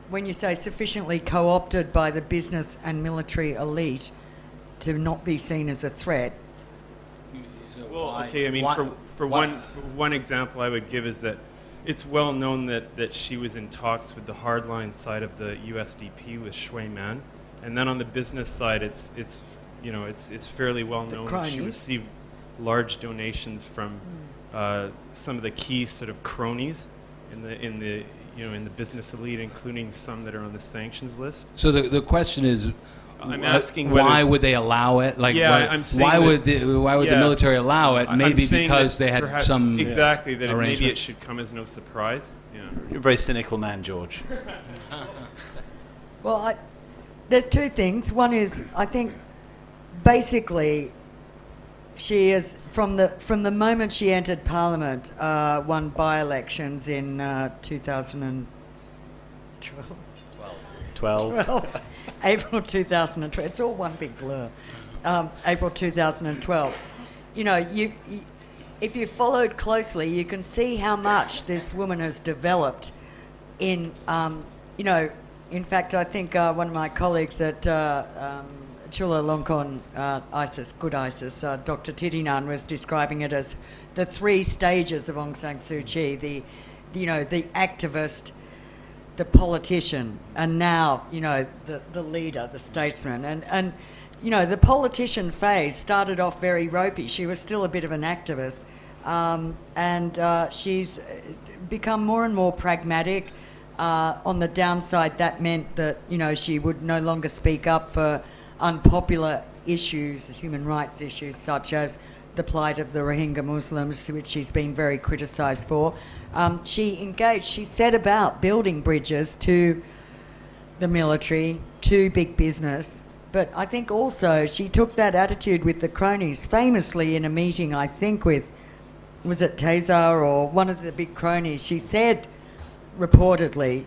when you say sufficiently co-opted by the business and military elite to not be seen as a threat? Well, okay, I mean, for one example I would give is that it's well known that she was in talks with the hardline side of the USDP with Shui Man, and then on the business side, it's fairly well known that she received large donations from some of the key sort of cronies in the business elite, including some that are on the sanctions list. So the question is, I'm asking why would they allow it? Like, I'm saying why would the military allow it? Maybe because they had perhaps, some exactly that maybe arrangement. it should come as no surprise. Yeah. You're a very cynical man, George. Well, there's two things. One is, I think, basically, she is from the moment she entered Parliament, won by-elections in 2012. 12. April 2012. It's all one big blur. April 2012. If you followed closely, you can see how much this woman has developed in, in fact, I think one of my colleagues at Chulalongkorn ISIS, Dr. Titinan, was describing it as the 3 stages of Aung San Suu Kyi, the activist, the politician, and now, the leader, the statesman. And the politician phase started off very ropey. She was still a bit of an activist. And she's become more and more pragmatic. On the downside, that meant that, she would no longer speak up for unpopular issues, human rights issues, such as the plight of the Rohingya Muslims, which she's been very criticised for. She set about building bridges to the military, to big business, but I think also she took that attitude with the cronies, famously in a meeting, I think with, was it Taser or one of the big cronies, she said, reportedly,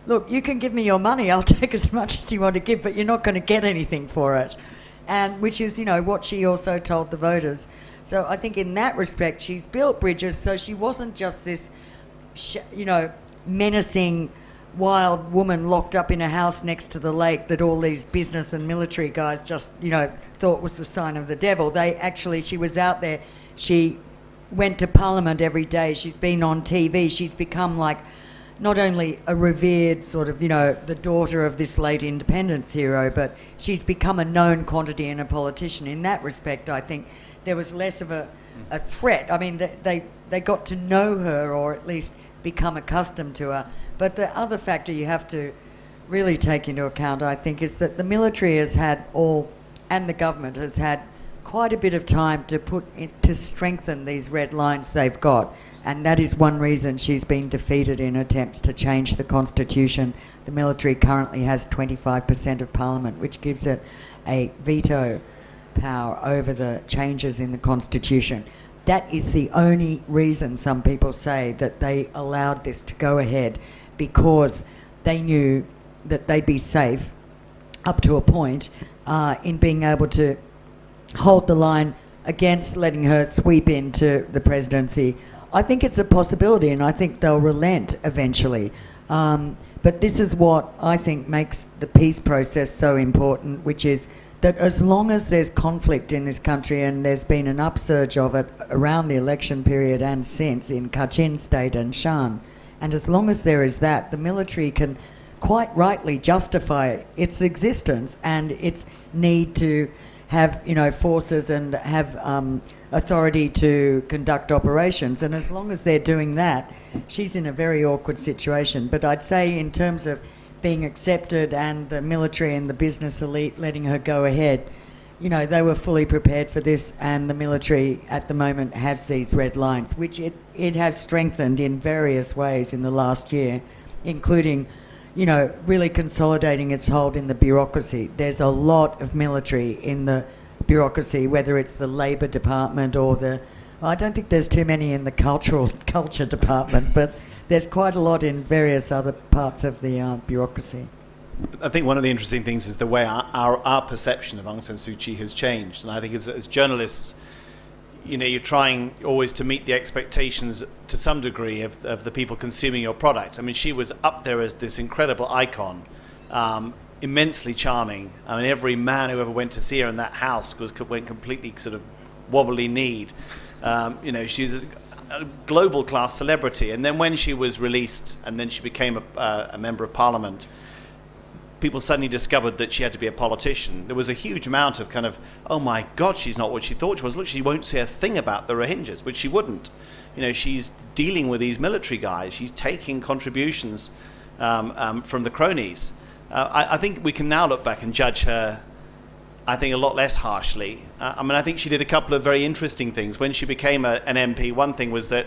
look, you can give me your money, I'll take as much as you want to give, but you're not going to get anything for it. And which is, what she also told the voters. So I think in that respect, she's built bridges, so she wasn't just this, menacing, wild woman locked up in a house next to the lake that all these business and military guys just, thought was the sign of the devil. She was out there. She went to Parliament every day. She's been on TV. She's become like not only a revered sort of, the daughter of this late independence hero, but she's become a known quantity and a politician. In that respect, I think there was less of a threat. I mean, they got to know her or at least become accustomed to her. But the other factor you have to really take into account, I think, is that the military has had and the government has had quite a bit of time to strengthen these red lines they've got. And that is one reason she's been defeated in attempts to change the constitution. The military currently has 25% of Parliament, which gives it a veto power over the changes in the constitution. That is the only reason some people say that they allowed this to go ahead, because they knew that they'd be safe up to a point in being able to hold the line against letting her sweep into the presidency. I think it's a possibility, and I think they'll relent eventually. But this is what I think makes the peace process so important, which is that as long as there's conflict in this country, and there's been an upsurge of it around the election period and since in Kachin State and Shan, and as long as there is that, the military can quite rightly justify its existence and its need to have, forces and have authority to conduct operations. And as long as they're doing that, she's in a very awkward situation. But I'd say in terms of being accepted and the military and the business elite letting her go ahead, they were fully prepared for this, and the military at the moment has these red lines, which it has strengthened in various ways in the last year, including, really consolidating its hold in the bureaucracy. There's a lot of military in the bureaucracy, whether it's the Labour Department or I don't think there's too many in the culture department, but there's quite a lot in various other parts of the bureaucracy. I think one of the interesting things is the way our perception of Aung San Suu Kyi has changed. And I think as journalists, you're trying always to meet the expectations to some degree of the people consuming your product. I mean, she was up there as this incredible icon, immensely charming. I mean, every man who ever went to see her in that house went completely sort of wobbly-kneed. She's a global class celebrity. And then when she was released and then she became a member of parliament, people suddenly discovered that she had to be a politician. There was a huge amount of kind of, oh my God, she's not what she thought she was. Look, she won't say a thing about the Rohingyas, which she wouldn't. You know, she's dealing with these military guys. She's taking contributions from the cronies. I think we can now look back and judge her, I think, a lot less harshly. I mean, I think she did a couple of very interesting things. When she became an MP, one thing was that,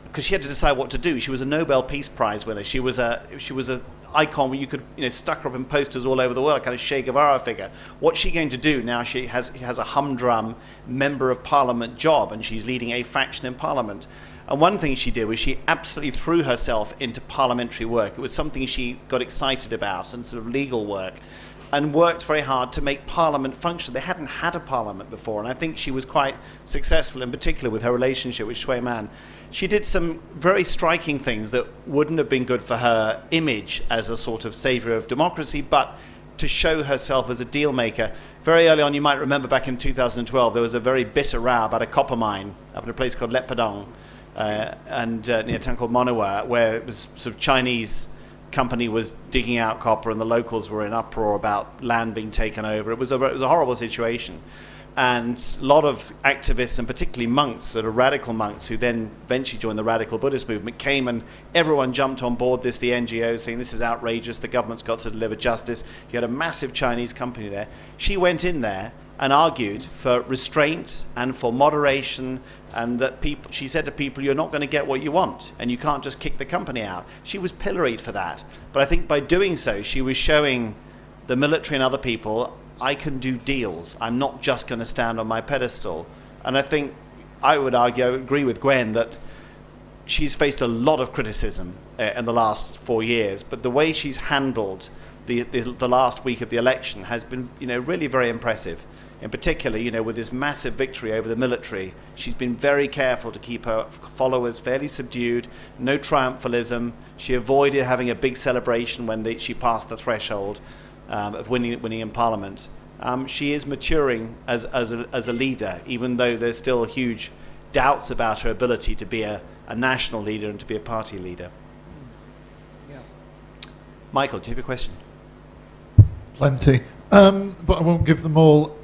because she had to decide what to do, she was a Nobel Peace Prize winner. She was a icon where you could, you know, stuck her up in posters all over the world, kind of Che Guevara figure. What's she going to do now? She has a humdrum member of parliament job, and she's leading a faction in parliament. And one thing she did was she absolutely threw herself into parliamentary work. It was something she got excited about, and sort of legal work, and worked very hard to make parliament function. They hadn't had a parliament before, and I think she was quite successful, in particular with her relationship with Shui Man. She did some very striking things that wouldn't have been good for her image as a sort of saviour of democracy, but to show herself as a deal maker. Very early on, you might remember back in 2012, there was a very bitter row about a copper mine up in a place called Leppadong, and near a town called Monowar, where it was sort of Chinese company was digging out copper, and the locals were in uproar about land being taken over. It was a horrible situation. And a lot of activists, and particularly monks, sort of radical monks, who then eventually joined the radical Buddhist movement, came, and everyone jumped on board this, the NGOs, saying this is outrageous, the government's got to deliver justice. You had a massive Chinese company there. She went in there and argued for restraint and for moderation, and that people, she said to people, you're not going to get what you want, and you can't just kick the company out. She was pilloried for that. But I think by doing so, she was showing the military and other people, I can do deals. I'm not just going to stand on my pedestal. And I think I would argue, I would agree with Gwen, that she's faced a lot of criticism in the last 4 years, but the way she's handled the last week of the election has been, you know, really very impressive. In particular, you know, with this massive victory over the military, she's been very careful to keep her followers fairly subdued, no triumphalism. She avoided having a big celebration when she passed the threshold of winning in Parliament. She is maturing as a leader, even though there's still huge doubts about her ability to be a national leader and to be a party leader. Yeah. Michael, do you have a question? Plenty, but I won't give them all.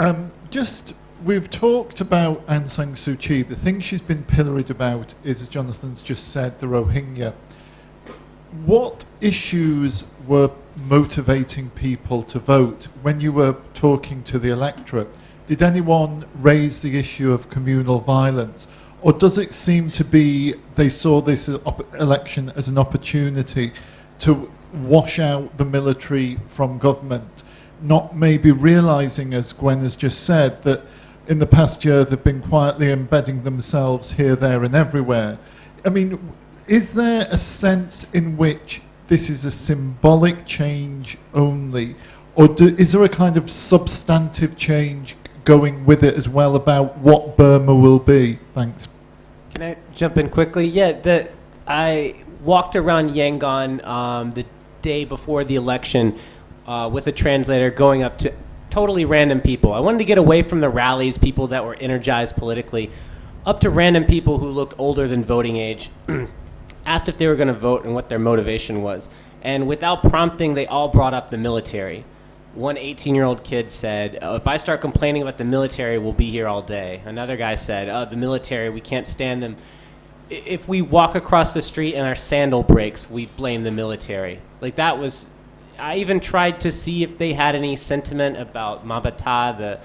We've talked about Aung San Suu Kyi. The thing she's been pilloried about is, as Jonathan's just said, the Rohingya. What issues were motivating people to vote when you were talking to the electorate? Did anyone raise the issue of communal violence, or does it seem to be they saw this election as an opportunity to wash out the military from government, not maybe realising, as Gwen has just said, that in the past year they've been quietly embedding themselves here, there and everywhere? I mean, is there a sense in which this is a symbolic change only, or is there a kind of substantive change going with it as well about what Burma will be? Thanks. Can I jump in quickly? Yeah, I walked around Yangon the day before the election with a translator, going up to totally random people. I wanted to get away from the rallies, people that were energized politically, up to random people who looked older than voting age, asked if they were going to vote and what their motivation was. And without prompting, they all brought up the military. One 18-year-old kid said, if I start complaining about the military, we'll be here all day. Another guy said, the military, we can't stand them. If we walk across the street and our sandal breaks, we blame the military. Like, that was, I even tried to see if they had any sentiment about Mabata, the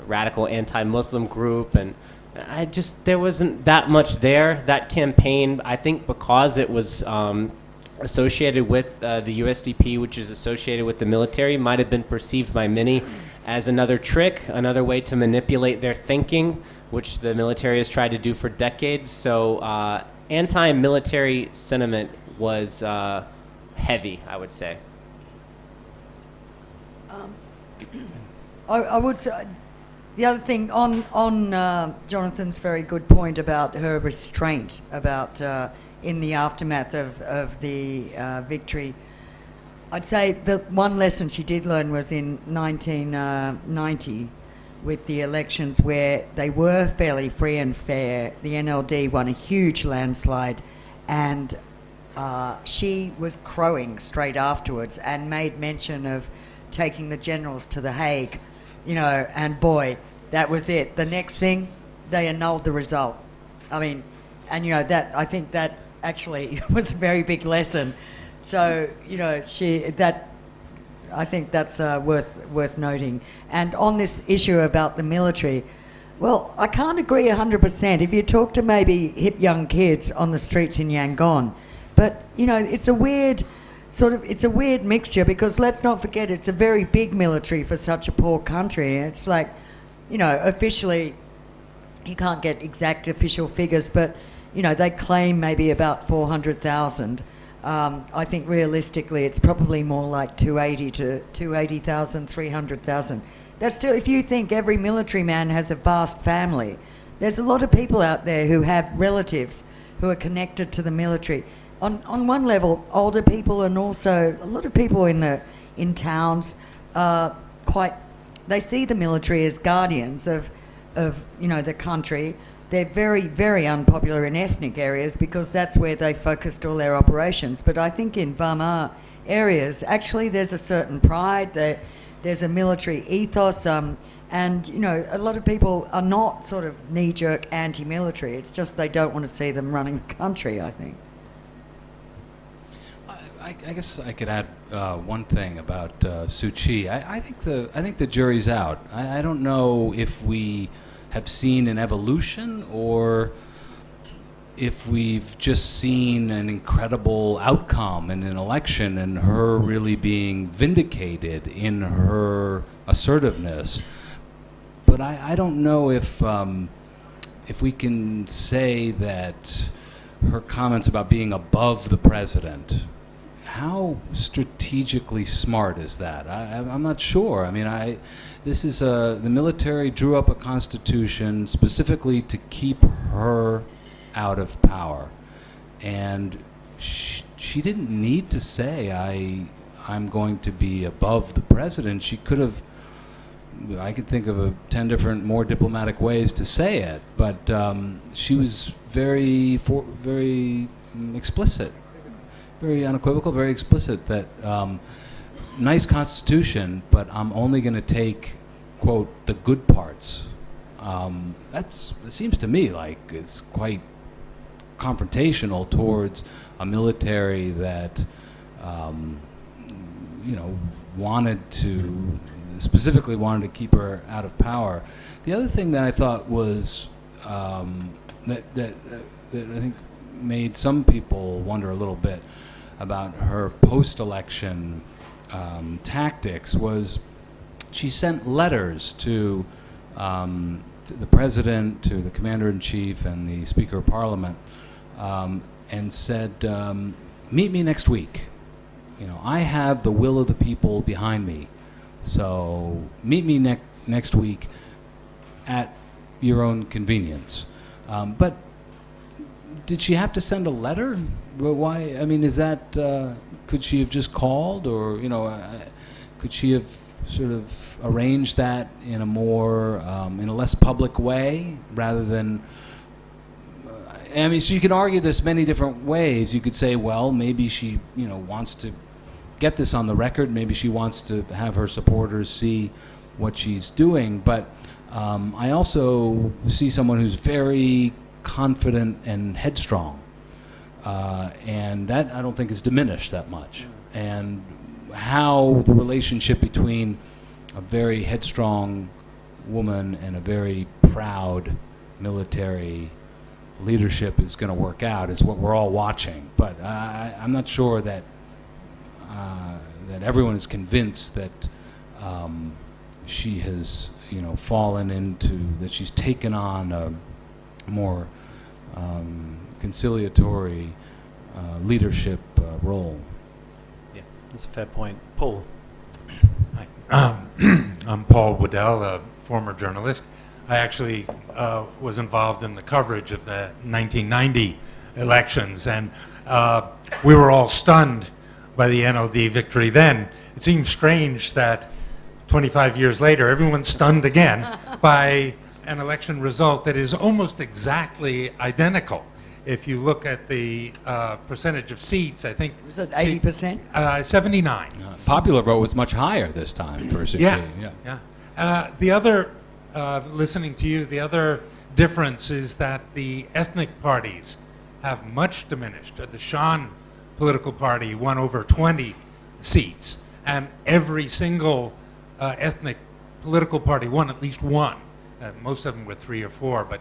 radical anti-Muslim group, and there wasn't that much there. That campaign, I think because it was associated with the USDP, which is associated with the military, might have been perceived by many as another trick, another way to manipulate their thinking, which the military has tried to do for decades. So anti-military sentiment was heavy, I would say. I would say, the other thing on Jonathan's very good point about her restraint, about in the aftermath of the victory, I'd say the one lesson she did learn was in 1990, with the elections where they were fairly free and fair. The NLD won a huge landslide, and she was crowing straight afterwards and made mention of taking the generals to The Hague, you know, and boy, that was it. The next thing, they annulled the result. I mean, and you know, that, I think that actually was a very big lesson. So, you know, I think that's worth noting. And on this issue about the military, well, I can't agree 100%. If you talk to maybe hip young kids on the streets in Yangon, but you know, it's a weird mixture, because let's not forget it's a very big military for such a poor country. It's like, you know, officially, you can't get exact official figures, but you know, they claim maybe about 400,000. I think realistically it's probably more like 280,000, 300,000. That's still, if you think every military man has a vast family, there's a lot of people out there who have relatives who are connected to the military. On one level, older people, and also a lot of people in towns they see the military as guardians of you know, the country. They're very, very unpopular in ethnic areas because that's where they focused all their operations. But I think in Burma areas, actually there's a certain pride, there's a military ethos, and you know, a lot of people are not sort of knee-jerk anti-military. It's just they don't want to see them running the country, I think. I guess I could add one thing about Suu Kyi. I think the jury's out. I don't know if we have seen an evolution or if we've just seen an incredible outcome in an election and her really being vindicated in her assertiveness. But I don't know if we can say that her comments about being above the president, how strategically smart is that? I'm not sure. I mean, this is the military drew up a constitution specifically to keep her out of power, and she didn't need to say I'm going to be above the president. She could have. I could think of 10 different more diplomatic ways to say it, but she was very explicit. Very unequivocal, very explicit that nice constitution, but I'm only going to take, quote, the good parts. It seems to me like it's quite confrontational towards a military that, you know, specifically wanted to keep her out of power. The other thing that I thought was that I think made some people wonder a little bit about her post-election tactics was she sent letters to the president, to the commander-in-chief, and the Speaker of Parliament, and said, meet me next week. You know, I have the will of the people behind me, so meet me next week at your own convenience. But did she have to send a letter? Well, why? I mean, is that could she have just called, or you know, could she have sort of arranged that in a more in a less public way rather than? I mean, so you can argue this many different ways. You could say, well, maybe she, you know, wants to get this on the record. Maybe she wants to have her supporters see what she's doing. But I also see someone who's very confident and headstrong, and that I don't think is diminished that much. And how the relationship between a very headstrong woman and a very proud military leadership is going to work out is what we're all watching. But I'm not sure that that everyone is convinced that she has, you know, fallen into, that she's taken on a more conciliatory leadership role. Yeah, that's a fair point. Paul. Hi. I'm Paul Waddell, a former journalist. I actually was involved in the coverage of the 1990 elections, and we were all stunned by the NLD victory then. It seems strange that 25 years later, everyone's stunned again by an election result that is almost exactly identical. If you look at the percentage of seats, I think... Was it 80%? 79. Popular vote was much higher this time for Suu Kyi. Yeah. The other, listening to you, the other difference is that the ethnic parties have much diminished. The Shan political party won over 20 seats, and every single ethnic political party won at least one. Most of them were 3 or 4, but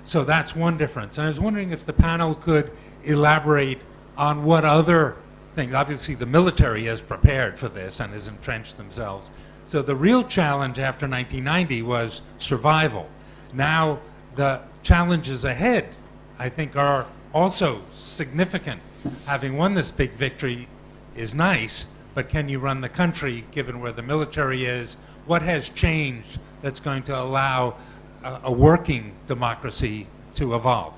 so that's one difference. And I was wondering if the panel could elaborate on what other things. Obviously, the military has prepared for this and has entrenched themselves. So the real challenge after 1990 was survival. Now the challenges ahead, I think, are also significant. Having won this big victory is nice, but can you run the country given where the military is? What has changed that's going to allow a working democracy to evolve?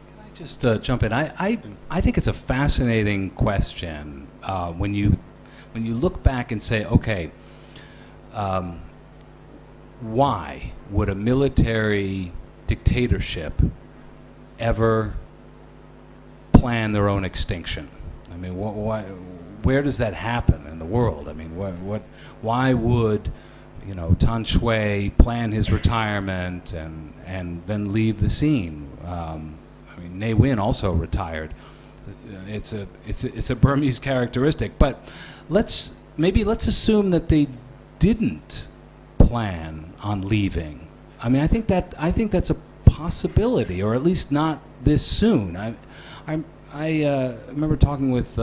Can I just jump in? I think it's a fascinating question when you look back and say, okay, why would a military dictatorship ever plan their own extinction? I mean, where does that happen in the world? I mean, why would, you know, Tan Shui plan his retirement and then leave the scene? I mean, Ne Win also retired. It's a Burmese characteristic. But let's assume that they didn't plan on leaving. I mean, I think that's a possibility, or at least not this soon. I remember talking with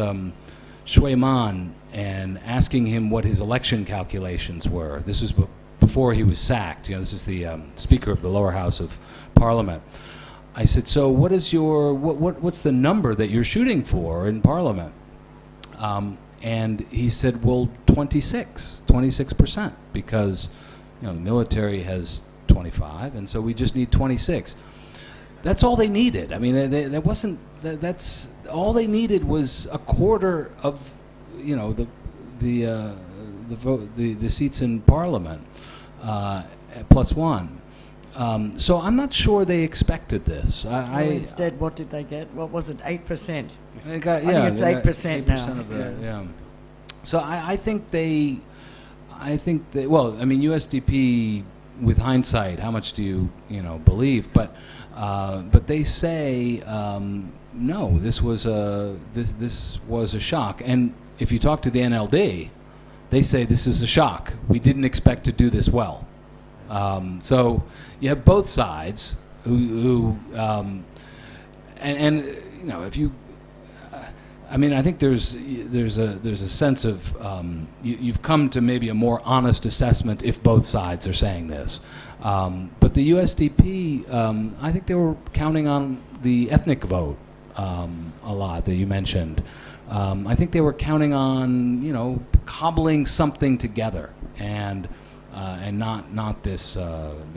Shui Man and asking him what his election calculations were. This was before he was sacked. You know, this is the Speaker of the lower house of Parliament. I said, so what is what's the number that you're shooting for in Parliament? And he said, well, 26%, because, you know, the military has 25, and so we just need 26. That's all they needed. I mean, that wasn't. That's all they needed was a quarter of, you know, the seats in Parliament, +1. So I'm not sure they expected this. Instead, what did they get? What was it? 8%. They got, I think it's 8% now. 8% of the, yeah. So I think they, well, I mean, USDP, with hindsight, how much do you believe? But they say, no, this was a shock. And if you talk to the NLD, they say this is a shock. We didn't expect to do this well. So you have both sides who and you know, if you, I mean, I think there's a sense of you've come to maybe a more honest assessment if both sides are saying this. But the USDP, I think they were counting on the ethnic vote a lot that you mentioned. I think they were counting on, you know, cobbling something together and not this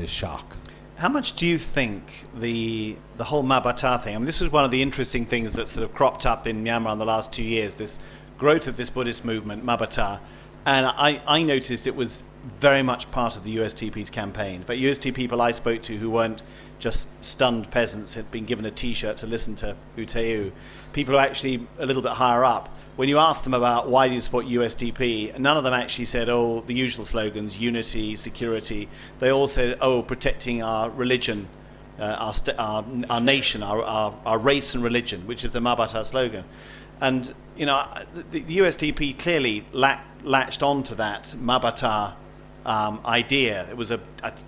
shock. How much do you think the whole Mabata thing, I mean, this is one of the interesting things that sort of cropped up in Myanmar in the last 2 years, this growth of this Buddhist movement, Mabata, and I noticed it was very much part of the USDP's campaign. But USDP people I spoke to who weren't just stunned peasants, had been given a T-shirt to listen to U Teu, people who are actually a little bit higher up, when you asked them about why do you support USDP, none of them actually said, oh, the usual slogans, unity, security. They all said, oh, protecting our religion, our nation, our race and religion, which is the Mabata slogan. And, you know, the USDP clearly latched onto that Mabata idea. It was a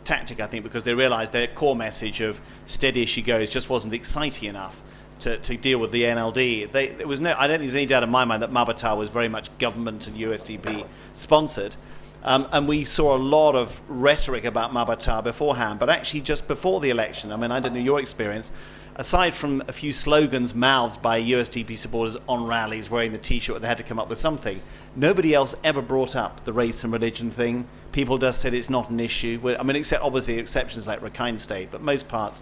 tactic, I think, because they realized their core message of steady as she goes just wasn't exciting enough to deal with the NLD. I don't think there's any doubt in my mind that Mabata was very much government and USDP sponsored. And we saw a lot of rhetoric about Mabata beforehand, but actually just before the election, I mean, I don't know your experience, aside from a few slogans mouthed by USDP supporters on rallies wearing the T-shirt where they had to come up with something, nobody else ever brought up the race and religion thing. People just said it's not an issue. I mean, except obviously exceptions like Rakhine State, but most parts.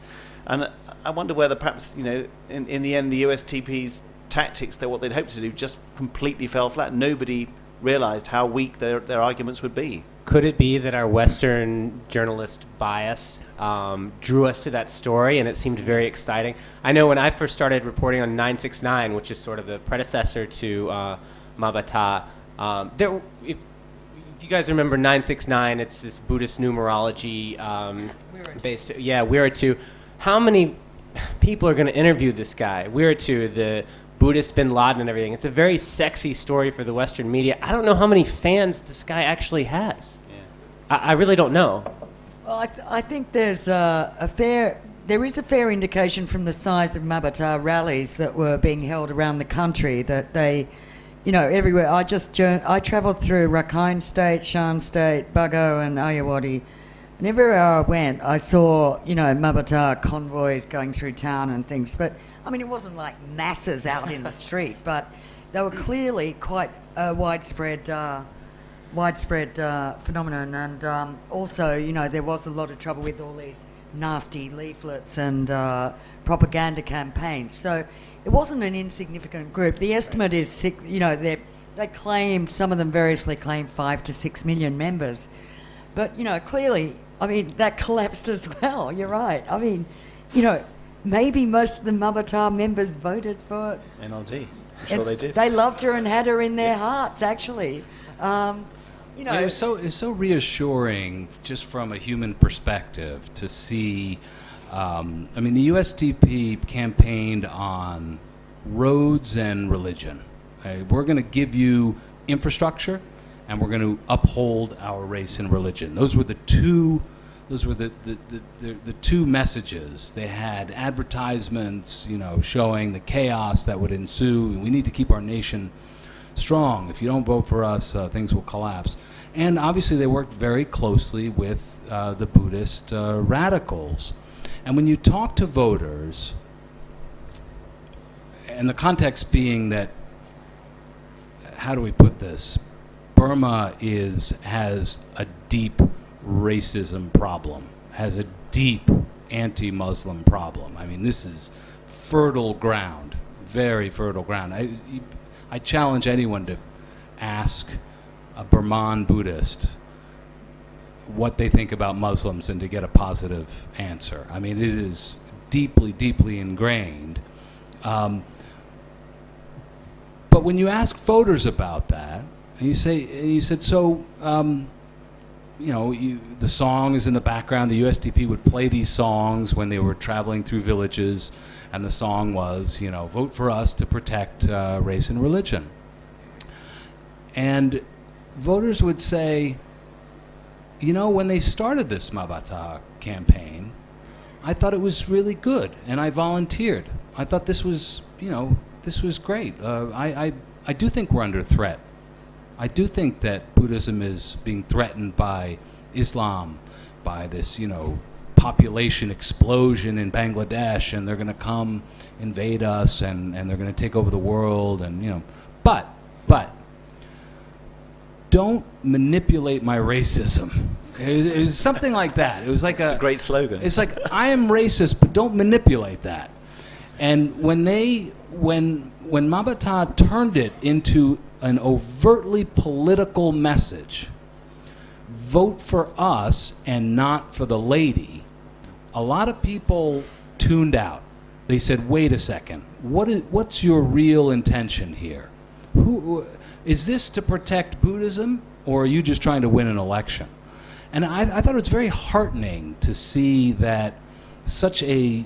And I wonder whether perhaps, you know, in the end, the USDP's tactics, that what they'd hoped to do, just completely fell flat. Nobody realized how weak their arguments would be. Could it be that our Western journalist bias drew us to that story, and it seemed very exciting? I know when I first started reporting on 969, which is sort of the predecessor to Mabata, if you guys remember 969, it's this Buddhist numerology based. Yeah, Weiratu. How many people are going to interview this guy? Weiratu, the Buddhist bin Laden and everything. It's a very sexy story for the Western media. I don't know how many fans this guy actually has. Yeah. I really don't know. Well, I think there's there is a fair indication from the size of Mabata rallies that were being held around the country that they, everywhere. I travelled through Rakhine State, Shan State, Bago and Ayeyarwady, and everywhere I went, I saw, Mabata convoys going through town and things. But I mean, it wasn't like masses out in the street, but they were clearly quite a widespread phenomenon. And also, there was a lot of trouble with all these nasty leaflets and propaganda campaigns. So it wasn't an insignificant group. The estimate is they claim, some of them variously claim 5 to 6 million members. But, clearly, I mean, that collapsed as well. You're right. I mean, maybe most of the Mabata members voted for NLD. I'm sure they did. They loved her and had her in their hearts, actually. It was so reassuring, just from a human perspective, to see. The USDP campaigned on roads and religion. We're going to give you infrastructure, and we're going to uphold our race and religion. Those were the two messages. They had advertisements, showing the chaos that would ensue. We need to keep our nation strong. If you don't vote for us, things will collapse. And obviously they worked very closely with the Buddhist radicals. And when you talk to voters, and the context being that, how do we put this? Burma has a deep racism problem, has a deep anti-Muslim problem. I mean, this is fertile ground, very fertile ground. I challenge anyone to ask a Burman Buddhist what they think about Muslims and to get a positive answer. I mean, it is deeply, deeply ingrained. But when you ask voters about that, and you said, so, the song is in the background. The USDP would play these songs when they were traveling through villages, and the song was, vote for us to protect race and religion. And voters would say, when they started this Mabata campaign, I thought it was really good, and I volunteered. I thought this was great. I do think we're under threat. I do think that Buddhism is being threatened by Islam, by this, population explosion in Bangladesh, and they're going to come invade us, and they're going to take over the world, and, but don't manipulate my racism. It was something like that. It was like it's a great slogan. It's like, I am racist, but don't manipulate that. And when Mabata turned it into an overtly political message, vote for us and not for the lady, a lot of people tuned out. They said, wait a second, what's your real intention here? Is this to protect Buddhism, or are you just trying to win an election? And I thought it was very heartening to see that such a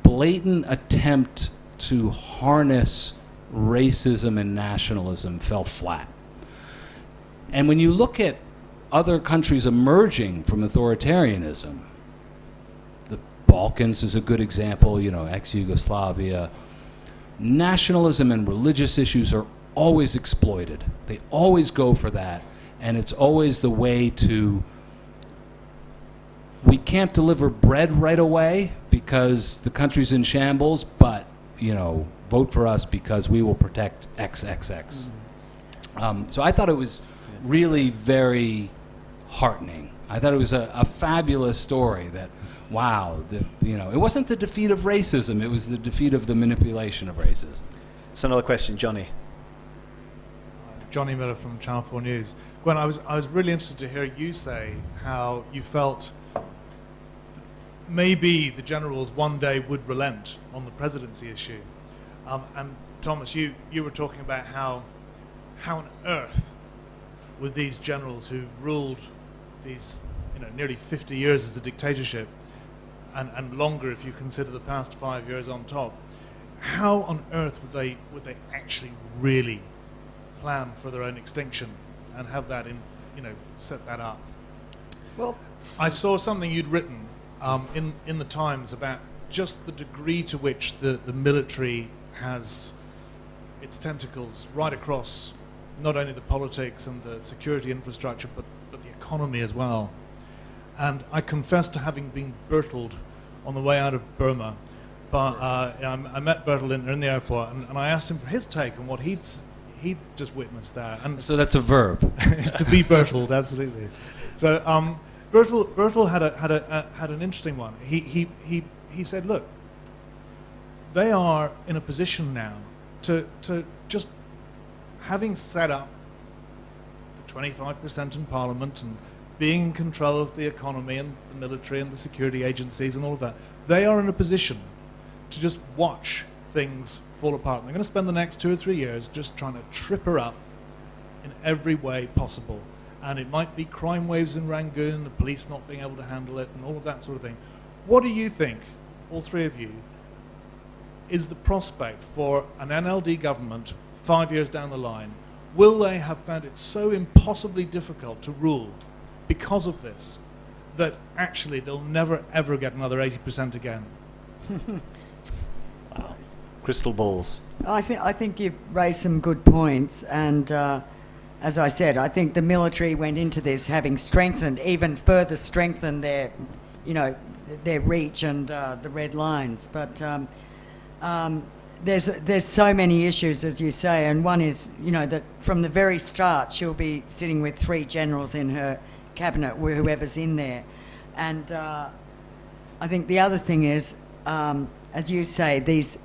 blatant attempt to harness racism and nationalism fell flat. And when you look at other countries emerging from authoritarianism, the Balkans is a good example, ex-Yugoslavia, nationalism and religious issues are always exploited. They always go for that, and it's always the way to, we can't deliver bread right away because the country's in shambles, but, vote for us because we will protect XXX. So I thought it was really very heartening. I thought it was a fabulous story that, wow, it wasn't the defeat of racism, it was the defeat of the manipulation of racism. So another question, Johnny. Johnny Miller from Channel 4 News. Gwen, I was really interested to hear you say how you felt maybe the generals one day would relent on the presidency issue. And Thomas, you were talking about how on earth would these generals who ruled these nearly 50 years as a dictatorship, and longer if you consider the past 5 years on top, how on earth would they actually really plan for their own extinction and have that set that up? Well, I saw something you'd written in the Times about just the degree to which the military has its tentacles right across not only the politics and the security infrastructure, but the economy as well. And I confess to having been Bertled on the way out of Burma. But I met Bertel in the airport, and I asked him for his take on what he'd just witnessed there. And So that's a verb. to be Bertled, absolutely. So Bertel had an interesting one. He said, look, they are in a position now to just having set up the 25% in Parliament and being in control of the economy and the military and the security agencies and all of that, they are in a position to just watch things fall apart. They're going to spend the next 2 or 3 years just trying to trip her up in every way possible. And it might be crime waves in Rangoon, the police not being able to handle it, and all of that sort of thing. What do you think, all three of you, is the prospect for an NLD government 5 years down the line? Will they have found it so impossibly difficult to rule because of this that actually they'll never ever get another 80% again? Wow. Crystal balls. I think you've raised some good points, and as I said, I think the military went into this having even further strengthened their reach and the red lines. But there's so many issues, as you say, and one is that from the very start she'll be sitting with 3 generals in her cabinet, whoever's in there, and I think the other thing is, as you say, these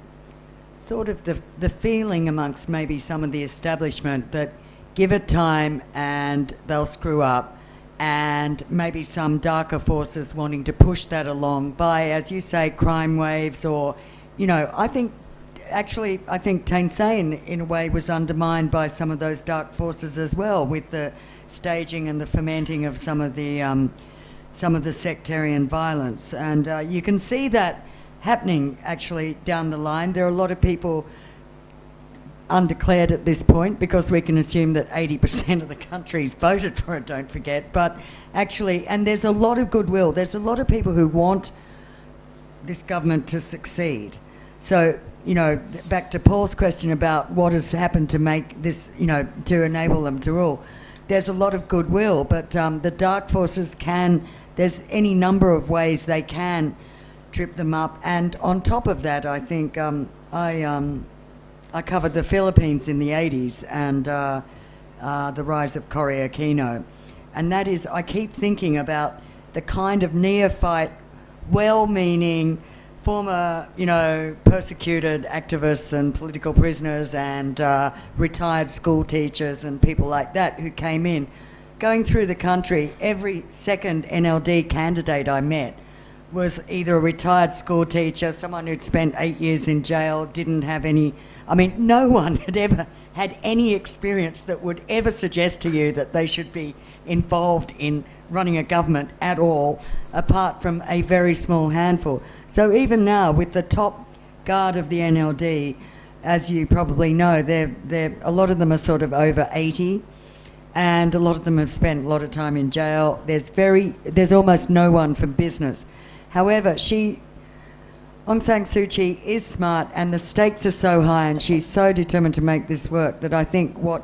sort of the feeling amongst maybe some of the establishment that give it time and they'll screw up, and maybe some darker forces wanting to push that along by, as you say, crime waves, or I think Thein Sein in a way was undermined by some of those dark forces as well, with the staging and the fomenting of some of the sectarian violence, and you can see that happening actually down the line. There are a lot of people undeclared at this point, because we can assume that 80% of the country's voted for it, don't forget, but actually, and there's a lot of goodwill. There's a lot of people who want this government to succeed. So, back to Paul's question about what has happened to make this, to enable them to rule. There's a lot of goodwill, but the dark forces there's any number of ways they can trip them up. And on top of that, I think I covered the Philippines in the 80s and the rise of Cory Aquino. And that is, I keep thinking about the kind of neophyte, well-meaning, former, persecuted activists and political prisoners and retired school teachers and people like that who came in. Going through the country, every second NLD candidate I met was either a retired school teacher, someone who'd spent 8 years in jail, didn't have any... no one had ever had any experience that would ever suggest to you that they should be involved in running a government at all, apart from a very small handful. So even now, with the top guard of the NLD, as you probably know, a lot of them are sort of over 80, and a lot of them have spent a lot of time in jail. There's almost no one from business. However, Aung San Suu Kyi is smart, and the stakes are so high, and she's so determined to make this work, that I think what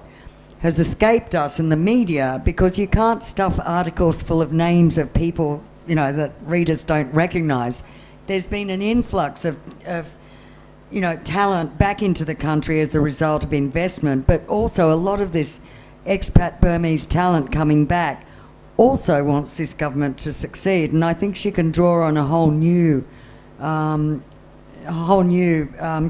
has escaped us in the media, because you can't stuff articles full of names of people, that readers don't recognise. There's been an influx of talent back into the country as a result of investment, but also a lot of this expat Burmese talent coming back also wants this government to succeed, and I think she can draw on a whole new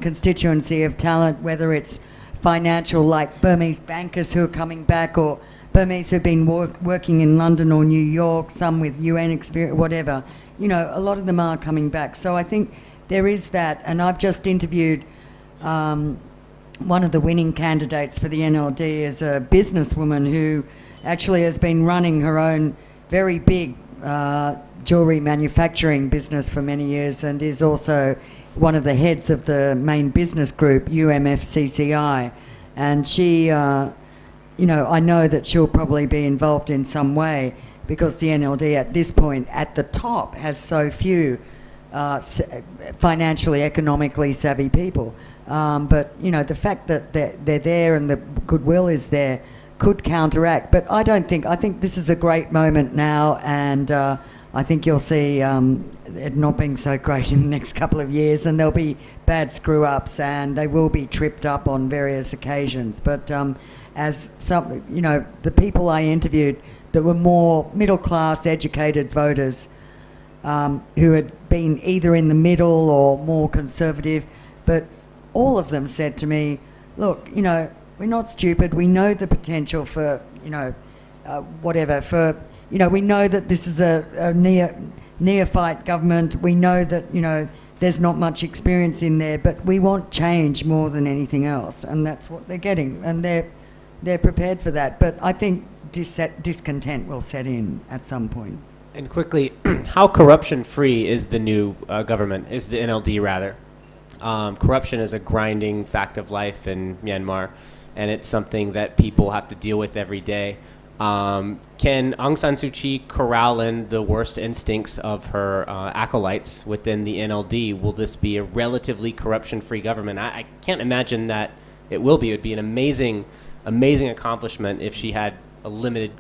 constituency of talent, whether it's financial, like Burmese bankers who are coming back, or Burmese who've been working in London or New York, some with UN experience, whatever. You know, a lot of them are coming back. So I think there is that. And I've just interviewed one of the winning candidates for the NLD is a businesswoman who actually has been running her own very big jewellery manufacturing business for many years, and is also one of the heads of the main business group, UMFCCI. And she, you know, I know that she'll probably be involved in some way, because the NLD at this point at the top has so few financially, economically savvy people. But, you know, the fact that they're there and the goodwill is there could counteract. But I think this is a great moment now, and I think you'll see it not being so great in the next couple of years, and there'll be bad screw-ups, and they will be tripped up on various occasions. But as some, you know, the people I interviewed that were more middle-class, educated voters who had been either in the middle or more conservative, but all of them said to me, look, you know, we're not stupid. We know the potential for, you know, whatever, for, you know, we know that this is a neophyte government. We know that, you know, there's not much experience in there, but we want change more than anything else, and that's what they're getting, and they're prepared for that. But I think discontent will set in at some point. And quickly, how corruption-free is the new government, is the NLD rather? Corruption is a grinding fact of life in Myanmar, and it's something that people have to deal with every day. Can Aung San Suu Kyi corral in the worst instincts of her acolytes within the NLD? Will this be a relatively corruption-free government? I can't imagine that it will be. It would be an amazing accomplishment if she had a limited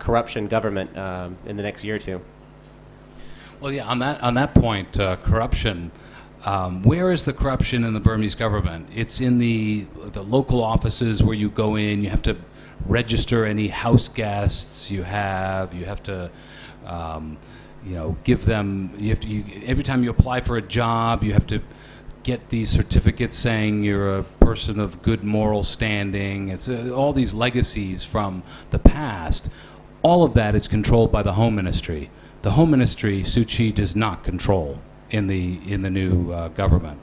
corruption government in the next year or two. Well, yeah, on that point, corruption. Where is the corruption in the Burmese government? It's in the local offices where you go in. You have to register any house guests you have. You have to, you know, give them. Every time you apply for a job, you have to get these certificates saying you're a person of good moral standing. It's all these legacies from the past. All of that is controlled by the Home Ministry. The Home Ministry, Suu Kyi does not control in the new government.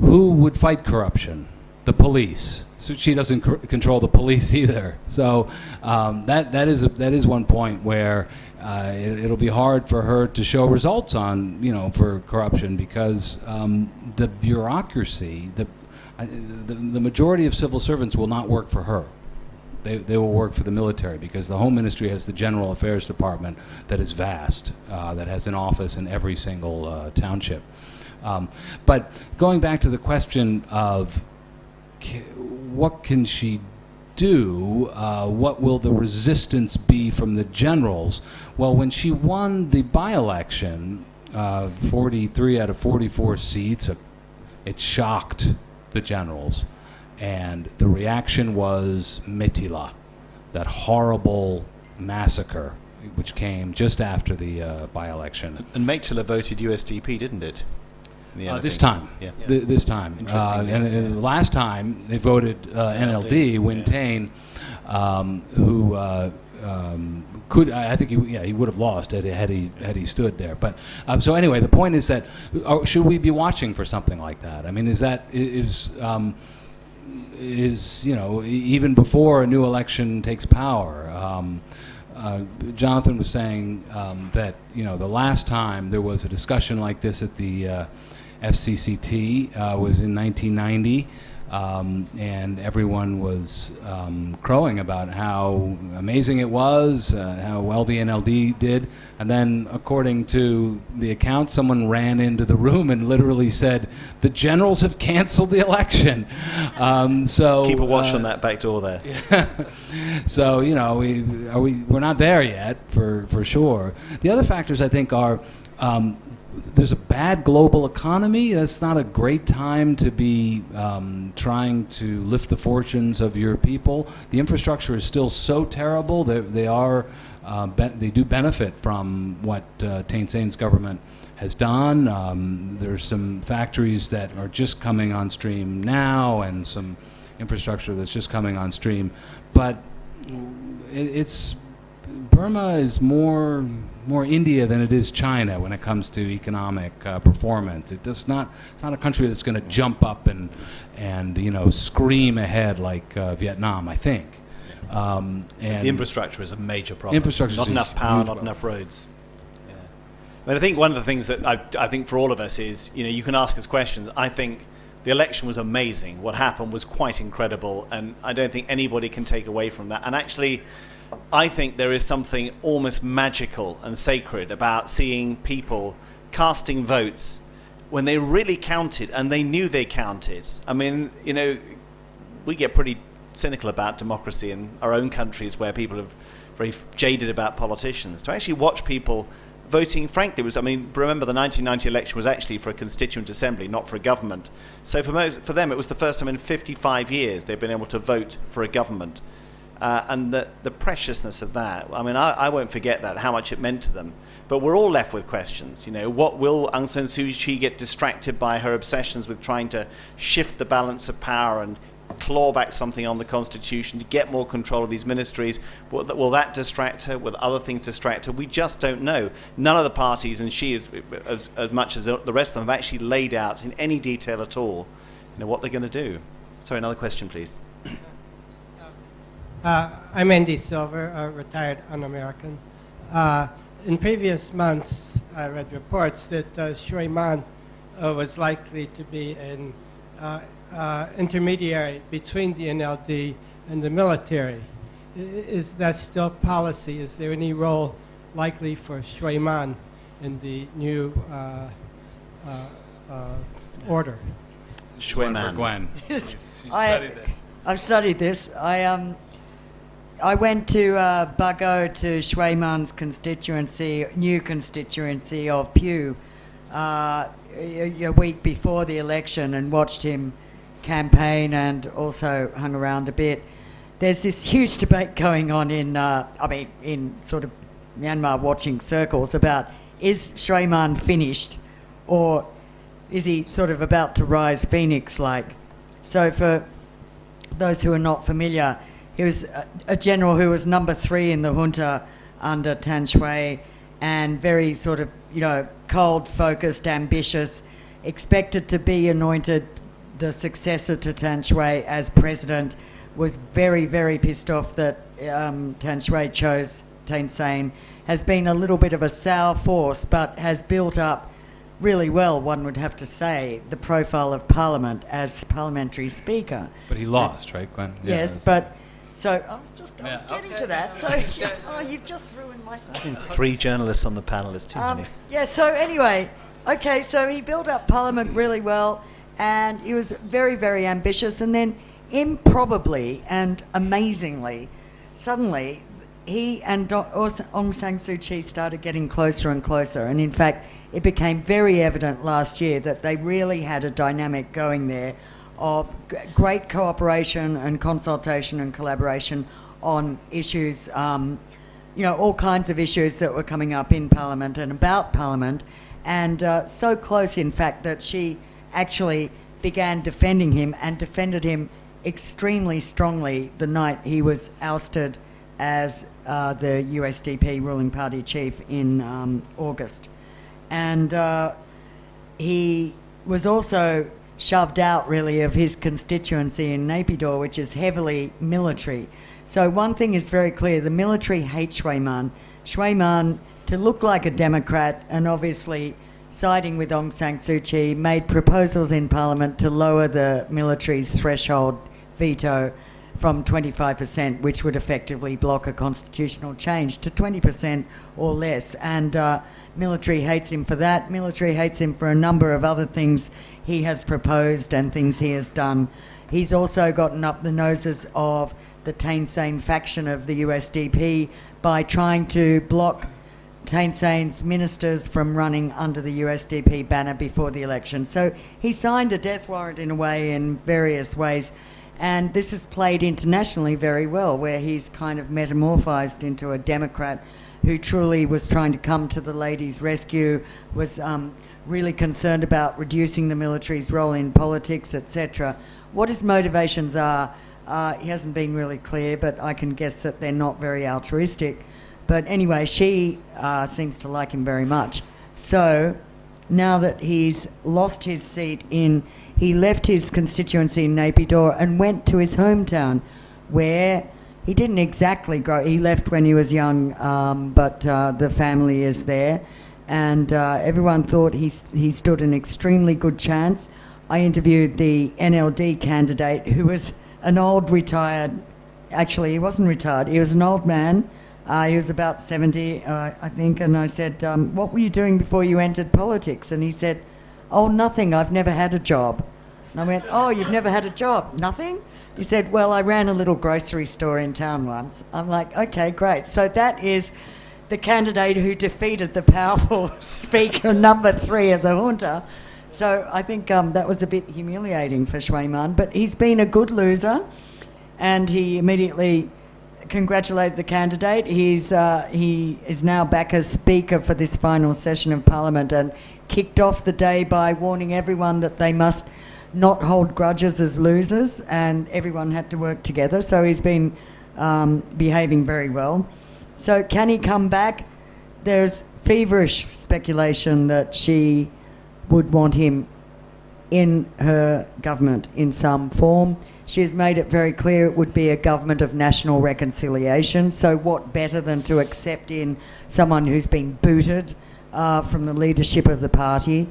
Who would fight corruption? The police. Suu Kyi doesn't control the police either. So that is one point where it'll be hard for her to show results on, you know, for corruption, because the bureaucracy, the majority of civil servants will not work for her. They will work for the military, because the Home Ministry has the General Affairs Department that is vast, that has an office in every single township. But going back to the question of what can she do, what will the resistance be from the generals? Well, when she won the by-election, 43 out of 44 seats, it shocked the generals. And the reaction was Metila, that horrible massacre which came just after the by-election. And Metila voted USDP, didn't it? This time. Yeah. This time. Interesting. And the last time they voted NLD, Win-Tain, who could, I think he would have lost had he stood there. But so anyway, the point is that should we be watching for something like that? I mean, is you know, even before a new election takes power. Jonathan was saying that, you know, the last time there was a discussion like this at the FCCT was in 1990, and everyone was crowing about how amazing it was, how well the NLD did, and then, according to the account, someone ran into the room and literally said, "The generals have canceled the election." So keep a watch on that back door there. So, you know, we're not there yet for sure. The other factors, I think, are there's a bad global economy. That's not a great time to be trying to lift the fortunes of your people. The infrastructure is still so terrible that they do benefit from what Thein Sein's government has done. There's some factories that are just coming on stream now, and some infrastructure that's just coming on stream. But it's Burma is more India than it is China when it comes to economic performance. It's not a country that's going to jump up and scream ahead like Vietnam, I think. And the infrastructure is a major problem. Infrastructure not is enough a power, huge not problem. enough roads. Yeah. But I think one of the things that I think for all of us is, you can ask us questions. I think the election was amazing. What happened was quite incredible, and I don't think anybody can take away from that. And actually, I think there is something almost magical and sacred about seeing people casting votes when they really counted and they knew they counted. I mean, we get pretty cynical about democracy in our own countries where people are very jaded about politicians. To actually watch people voting, frankly, remember the 1990 election was actually for a constituent assembly, not for a government. So for them, it was the first time in 55 years they've been able to vote for a government. And the preciousness of that, I won't forget that, how much it meant to them. But we're all left with questions. What will Aung San Suu Kyi get distracted by her obsessions with trying to shift the balance of power and claw back something on the constitution to get more control of these ministries? Will that distract her? Will other things distract her? We just don't know. None of the parties, and she as much as the rest of them, have actually laid out in any detail at all what they're going to do. Sorry, another question, please. I'm Andy Silver, a retired un-American. In previous months, I read reports that Shui Man was likely to be an intermediary between the NLD and the military. Is that still policy? Is there any role likely for Shui Man in the new order? Shui Man. Gwen. I've studied this. I went to Bago to Shui Man's new constituency of Pew, a week before the election, and watched him campaign and also hung around a bit. There's this huge debate going on in sort of Myanmar watching circles about, is Shui Man finished, or is he sort of about to rise phoenix-like? So for those who are not familiar, he was a general who was number 3 in the junta under Tan Shui, and very sort of, cold, focused, ambitious, expected to be anointed the successor to Tan Shui as president, was very, very pissed off that Tan Shui chose Thein Sein, has been a little bit of a sour force, but has built up really well, one would have to say, the profile of Parliament as parliamentary speaker. But he lost, right, Gwen? Yes, but... So I was getting to that. So you've just ruined my story. 3 journalists on the panel is too many. Yeah. So anyway, okay. So he built up Parliament really well, and he was very, very ambitious. And then, improbably and amazingly, suddenly, he and Aung San Suu Kyi started getting closer and closer. And in fact, it became very evident last year that they really had a dynamic going there of great cooperation and consultation and collaboration on issues, all kinds of issues that were coming up in Parliament and about Parliament, and so close, in fact, that she actually began defending him and defended him extremely strongly the night he was ousted as the USDP ruling party chief in August. And he was also shoved out, really, of his constituency in Naypyidaw, which is heavily military. So one thing is very clear, the military hates Shui Man. Shui Man, to look like a Democrat and obviously siding with Aung San Suu Kyi, made proposals in Parliament to lower the military's threshold veto from 25%, which would effectively block a constitutional change, to 20% or less. And military hates him for that. Military hates him for a number of other things he has proposed and things he has done. He's also gotten up the noses of the Thein Sein faction of the USDP by trying to block Thein Sein's ministers from running under the USDP banner before the election. So he signed a death warrant in a way, in various ways, and this is played internationally very well, where he's kind of metamorphosed into a Democrat who truly was trying to come to the ladies' rescue, was really concerned about reducing the military's role in politics, etc., What his motivations are, he hasn't been really clear, but I can guess that they're not very altruistic. But anyway, she seems to like him very much. So now that he's lost his seat he left his constituency in Naypyidaw and went to his hometown, where he didn't exactly grow. He left when he was young, but the family is there. And everyone thought he stood an extremely good chance. I interviewed the NLD candidate, who was an old retired, actually he wasn't retired, he was an old man. He was about 70, I think, and I said, what were you doing before you entered politics? And he said, oh, nothing, I've never had a job. And I went, oh, you've never had a job? Nothing? He said, well, I ran a little grocery store in town once. I'm like, okay, great. So that is the candidate who defeated the powerful speaker number 3 of the junta. So I think that was a bit humiliating for Shui Man, but he's been a good loser, and he immediately congratulated the candidate. He is now back as Speaker for this final session of Parliament, and kicked off the day by warning everyone that they must not hold grudges as losers, and everyone had to work together. So he's been behaving very well. So can he come back? There's feverish speculation that she would want him in her government in some form. She has made it very clear it would be a government of national reconciliation. So what better than to accept in someone who's been booted from the leadership of the party.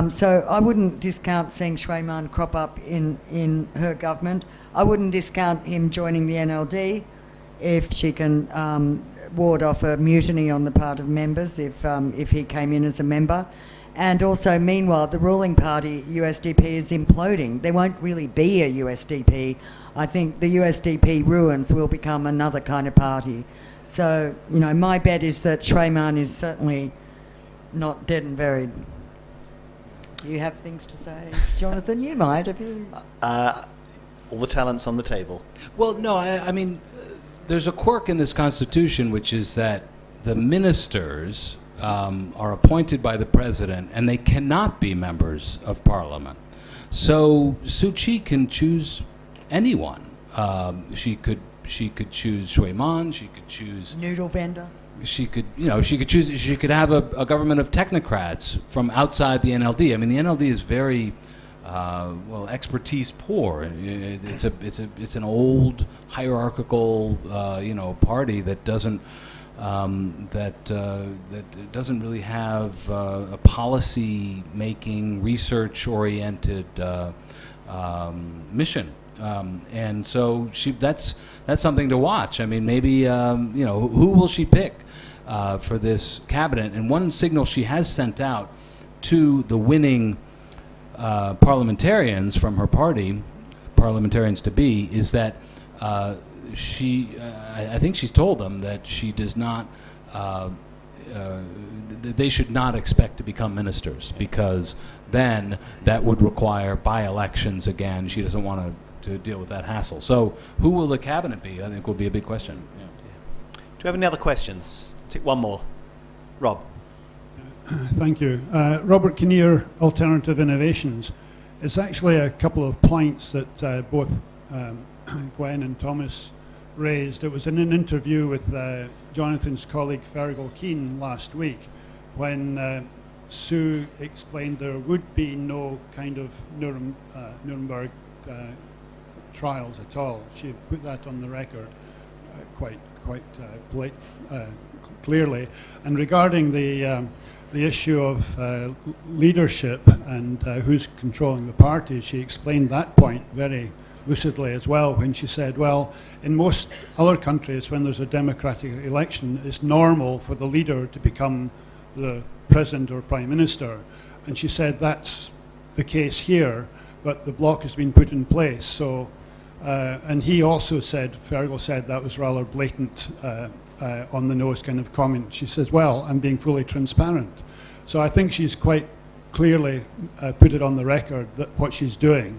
So I wouldn't discount seeing Shui Man crop up in her government. I wouldn't discount him joining the NLD if she can ward off a mutiny on the part of members if he came in as a member. And also, meanwhile, the ruling party, USDP, is imploding. There won't really be a USDP. I think the USDP ruins will become another kind of party. So, you know, my bet is that Shui Man is certainly not dead and buried. Do you have things to say? Jonathan, you might, have you? All the talents on the table. Well, no, I mean, there's a quirk in this constitution, which is that the ministers are appointed by the president, and they cannot be members of parliament. So Suu Kyi can choose anyone. She could choose Shui Man. She could choose noodle vendor. She could choose. She could have a government of technocrats from outside the NLD. I mean, the NLD is very expertise poor. It's an old hierarchical party that doesn't. That doesn't really have a policy-making, research-oriented mission, and so that's something to watch. I mean, maybe who will she pick for this cabinet? And one signal she has sent out to the winning parliamentarians from her party, parliamentarians to be, is that. I think she's told them that she does not, they should not expect to become ministers, because then that would require by-elections again. She doesn't want to deal with that hassle. So who will the cabinet be, I think, will be a big question. Yeah. Do we have any other questions? Take one more. Rob. Thank you. Robert Kinnear, Alternative Innovations. It's actually a couple of points that both Gwen and Thomas raised. It was in an interview with Jonathan's colleague Fergal Keane last week, when Sue explained there would be no kind of Nuremberg trials at all. She put that on the record quite clearly. And regarding the issue of leadership and who's controlling the party, she explained that point very lucidly as well, when she said, well, in most other countries, when there's a democratic election, it's normal for the leader to become the president or prime minister. And she said that's the case here, but the bloc has been put in place. So, and he also said, Fergal said, that was rather blatant on the nose kind of comment. She says, well, I'm being fully transparent. So I think she's quite clearly put it on the record that what she's doing.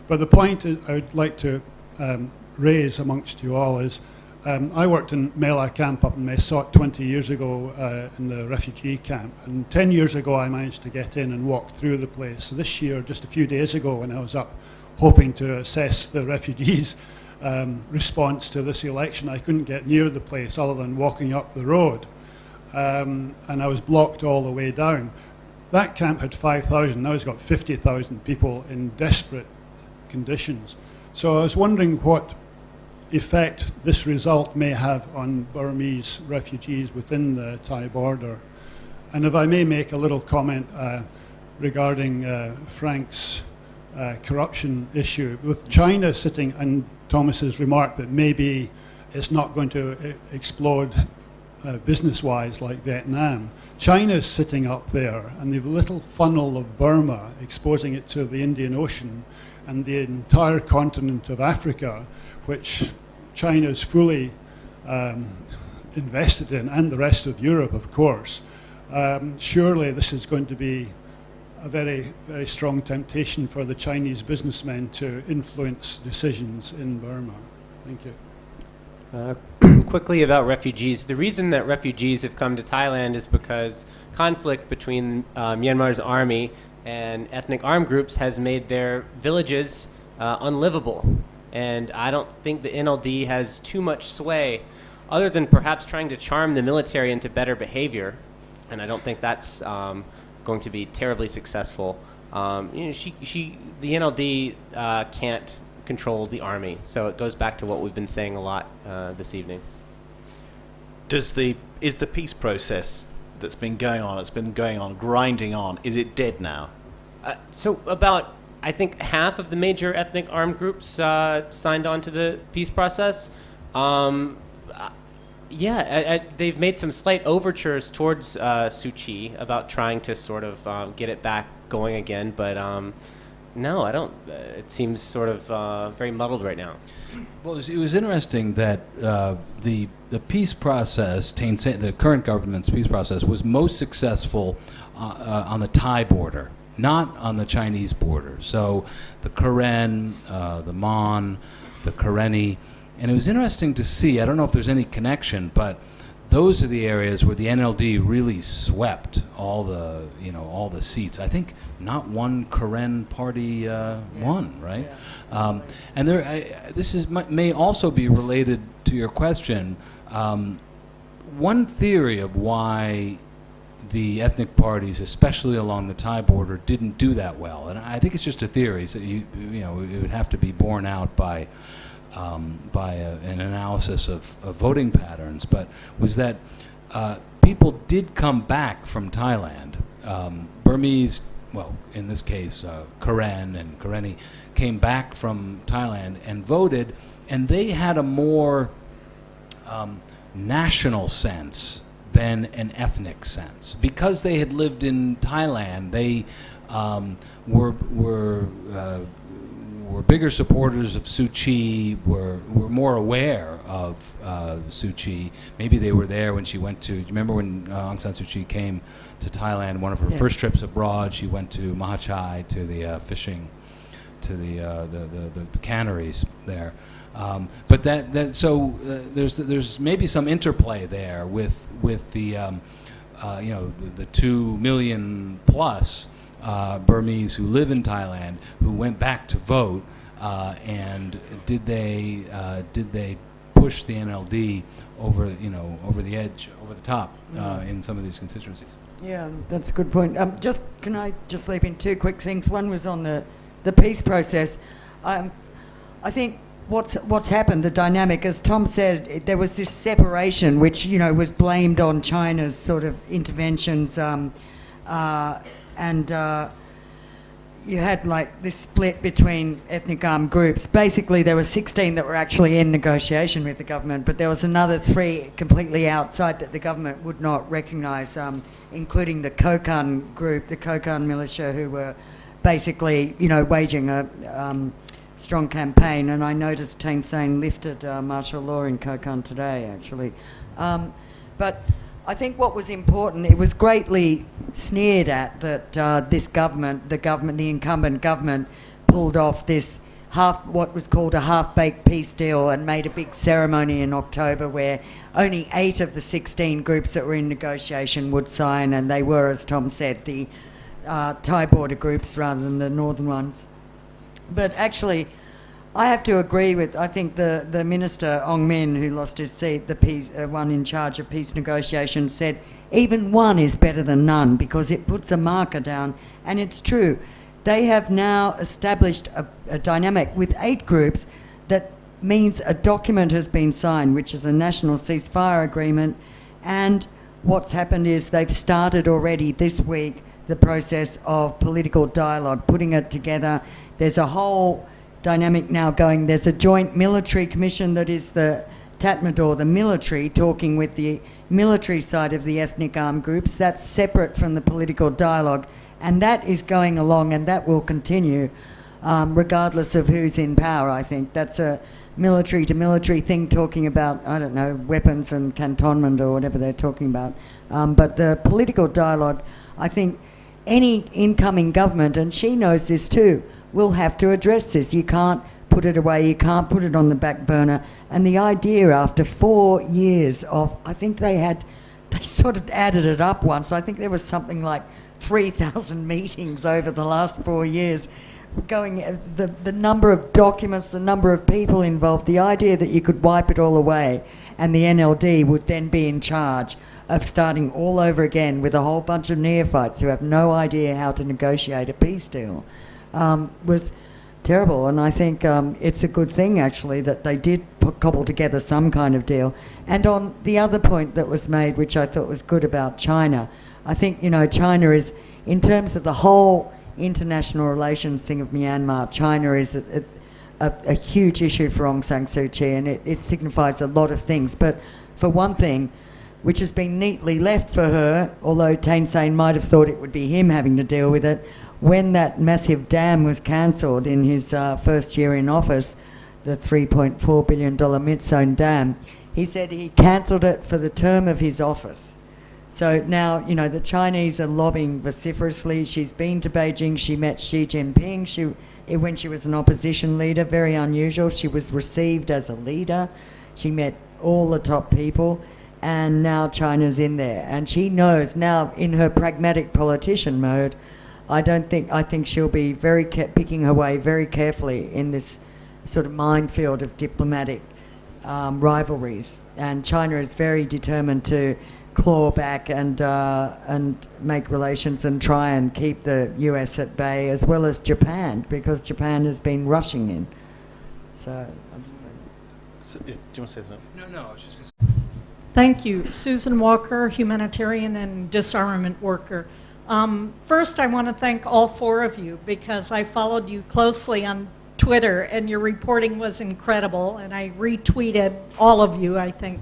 But the point I would like to raise amongst you all is, I worked in Mela camp up in Mae Sot 20 years ago in the refugee camp, and 10 years ago I managed to get in and walk through the place. So this year, just a few days ago when I was up hoping to assess the refugees' response to this election. I couldn't get near the place other than walking up the road, and I was blocked all the way down. That camp had 5,000, now it's got 50,000 people in desperate conditions. So I was wondering what effect this result may have on Burmese refugees within the Thai border. And if I may make a little comment regarding Frank's corruption issue, with China sitting, and Thomas's remark that maybe it's not going to explode business-wise like Vietnam. China's sitting up there, and they've a little funnel of Burma exposing it to the Indian Ocean and the entire continent of Africa, which China's fully invested in, and the rest of Europe, of course. Surely this is going to be a very, very strong temptation for the Chinese businessmen to influence decisions in Burma. Thank you. Quickly about refugees. The reason that refugees have come to Thailand is because conflict between Myanmar's army and ethnic armed groups has made their villages unlivable. And I don't think the NLD has too much sway, other than perhaps trying to charm the military into better behavior. And I don't think that's going to be terribly successful. The NLD can't control the army, so it goes back to what we've been saying a lot this evening. Is the peace process that's been going on, grinding on, is it dead now? So about, I think, half of the major ethnic armed groups signed on to the peace process. They've made some slight overtures towards Suu Kyi about trying to sort of get it back going again, but no, I don't. It seems sort of very muddled right now. Well, it was interesting that the peace process, the current government's peace process, was most successful on the Thai border, not on the Chinese border. So the Karen, the Mon, the Karenni, and it was interesting to see. I don't know if there's any connection, but those are the areas where the NLD really swept all the seats. I think not one Karen party won, right? Yeah. And this may also be related to your question. One theory of why the ethnic parties, especially along the Thai border, didn't do that well, and I think it's just a theory. So it would have to be borne out by an analysis of voting patterns, but was that people did come back from Thailand. Burmese, well, in this case, Karen and Karenni, came back from Thailand and voted, and they had a more national sense than an ethnic sense. Because they had lived in Thailand, they were bigger supporters of Suu Kyi, were more aware of Suu Kyi. Maybe they were there when she went to, do you remember when Aung San Suu Kyi came to Thailand, one of her first trips abroad, she went to Mahachai, to the fishing, to the canneries there. But there's maybe some interplay there with the the 2 million plus Burmese who live in Thailand who went back to vote, and did they push the NLD over the edge, over the top in some of these constituencies? Yeah, that's a good point. Can I just leap in two quick things? One was on the peace process. I think what's happened, the dynamic, as Tom said, there was this separation which was blamed on China's sort of interventions, and you had like this split between ethnic armed groups. Basically, there were 16 that were actually in negotiation with the government, but there was another 3 completely outside that the government would not recognise, including the Kokun group, the Kokun militia, who were basically, waging a strong campaign. And I noticed Thein Sein lifted martial law in Kokun today, actually. But I think what was important, it was greatly sneered at that the incumbent government, pulled off this what was called a half-baked peace deal and made a big ceremony in October where only 8 of the 16 groups that were in negotiation would sign, and they were, as Tom said, the Thai border groups rather than the northern ones. But actually, I have to agree with, I think the Minister Ong Min, who lost his seat, the one in charge of peace negotiations, said even one is better than none because it puts a marker down. And it's true. They have now established a dynamic with 8 groups that means a document has been signed, which is a national ceasefire agreement. And what's happened is they've started already this week the process of political dialogue, putting it together. There's a whole dynamic now going. There's a joint military commission that is the Tatmadaw, the military, talking with the military side of the ethnic armed groups. That's separate from the political dialogue, and that is going along, and that will continue regardless of who's in power. I think that's a military to military thing, talking about, I don't know, weapons and cantonment or whatever they're talking about. But the political dialogue, I think any incoming government, and she knows this too, will have to address this. You can't put it away, you can't put it on the back burner. And the idea after 4 years of, I think they sort of added it up once, I think there was something like 3,000 meetings over the last 4 years, going, the number of documents, the number of people involved, the idea that you could wipe it all away and the NLD would then be in charge of starting all over again with a whole bunch of neophytes who have no idea how to negotiate a peace deal, was terrible. And I think it's a good thing, actually, that they did cobble together some kind of deal. And on the other point that was made, which I thought was good about China, I think, China is, in terms of the whole international relations thing of Myanmar, China is a huge issue for Aung San Suu Kyi, and it signifies a lot of things. But for one thing, which has been neatly left for her, although Thein Sein might have thought it would be him having to deal with it, when that massive dam was cancelled in his first year in office, the $3.4 billion Midzone dam, he said he cancelled it for the term of his office. So now, the Chinese are lobbying vociferously. She's been to Beijing. She met Xi Jinping when she was an opposition leader, very unusual. She was received as a leader. She met all the top people, and now China's in there. And she knows now, in her pragmatic politician mode, I think she'll be picking her way very carefully in this sort of minefield of diplomatic rivalries. And China is very determined to claw back and make relations and try and keep the US at bay, as well as Japan, because Japan has been rushing in. So, do you want to say something? No, I was just going to say. Thank you. Susan Walker, humanitarian and disarmament worker. First, I want to thank all 4 of you, because I followed you closely on Twitter, and your reporting was incredible, and I retweeted all of you, I think.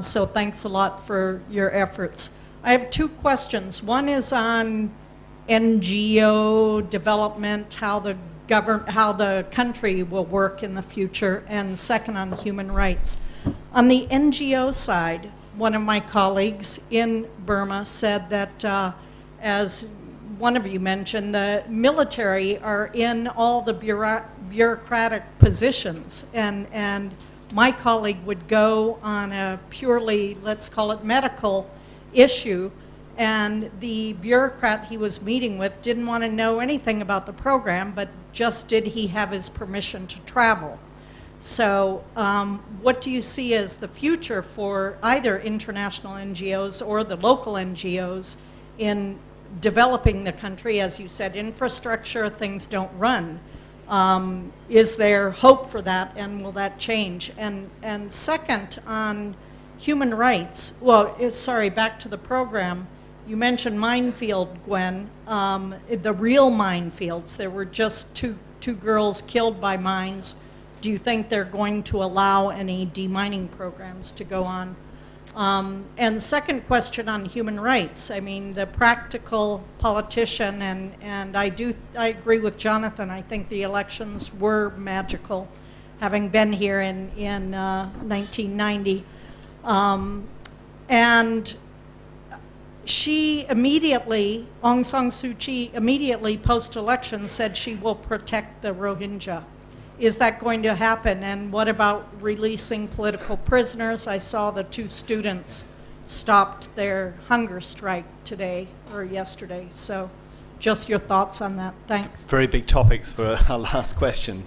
So thanks a lot for your efforts. I have 2 questions. One is on NGO development, how the country will work in the future, and second on human rights. On the NGO side, one of my colleagues in Burma said that, as one of you mentioned, the military are in all the bureaucratic positions, and my colleague would go on a purely, let's call it medical issue, and the bureaucrat he was meeting with didn't want to know anything about the program, but just did he have his permission to travel. So what do you see as the future for either international NGOs or the local NGOs in developing the country? As you said, infrastructure, things don't run. Is there hope for that, and will that change? And second, on human rights, back to the program, you mentioned minefield, Gwen, the real minefields. There were just two girls killed by mines. Do you think they're going to allow any demining programs to go on? And the second question on human rights, I mean, the practical politician, and I agree with Jonathan. I think the elections were magical, having been here in 1990. And she immediately, Aung San Suu Kyi, immediately post-election said she will protect the Rohingya. Is that going to happen? And what about releasing political prisoners? I saw the 2 students stopped their hunger strike today or yesterday. So just your thoughts on that. Thanks. Very big topics for our last question.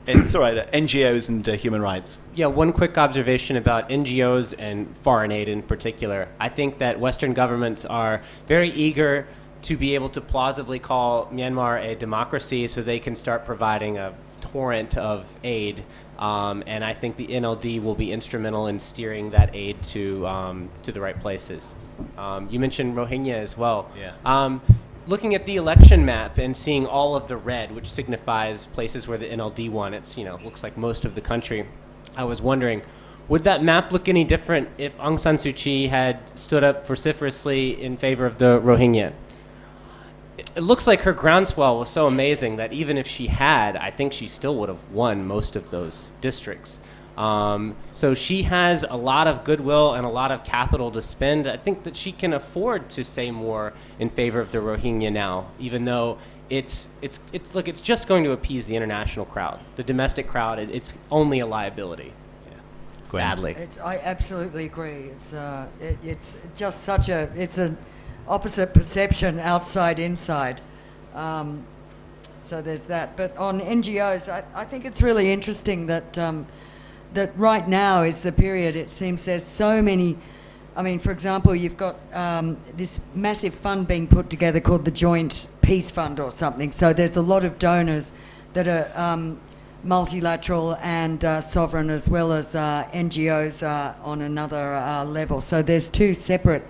It's all right. NGOs and human rights. Yeah, one quick observation about NGOs and foreign aid in particular. I think that Western governments are very eager to be able to plausibly call Myanmar a democracy so they can start providing a torrent of aid. And I think the NLD will be instrumental in steering that aid to the right places. You mentioned Rohingya as well. Yeah. Looking at the election map and seeing all of the red, which signifies places where the NLD won, it's, looks like most of the country. I was wondering, would that map look any different if Aung San Suu Kyi had stood up vociferously in favor of the Rohingya? It looks like her groundswell was so amazing that even if she had, I think she still would have won most of those districts. So she has a lot of goodwill and a lot of capital to spend. I think that she can afford to say more in favor of the Rohingya now, even though it's just going to appease the international crowd. The domestic crowd, it's only a liability. Yeah. Sadly. I absolutely agree. It's just it's an opposite perception, outside, inside. So there's that. But on NGOs, I think it's really interesting that that right now is the period, it seems there's so many, for example, you've got this massive fund being put together called the Joint Peace Fund or something. So there's a lot of donors that are multilateral and sovereign, as well as NGOs on another level. So there's two separate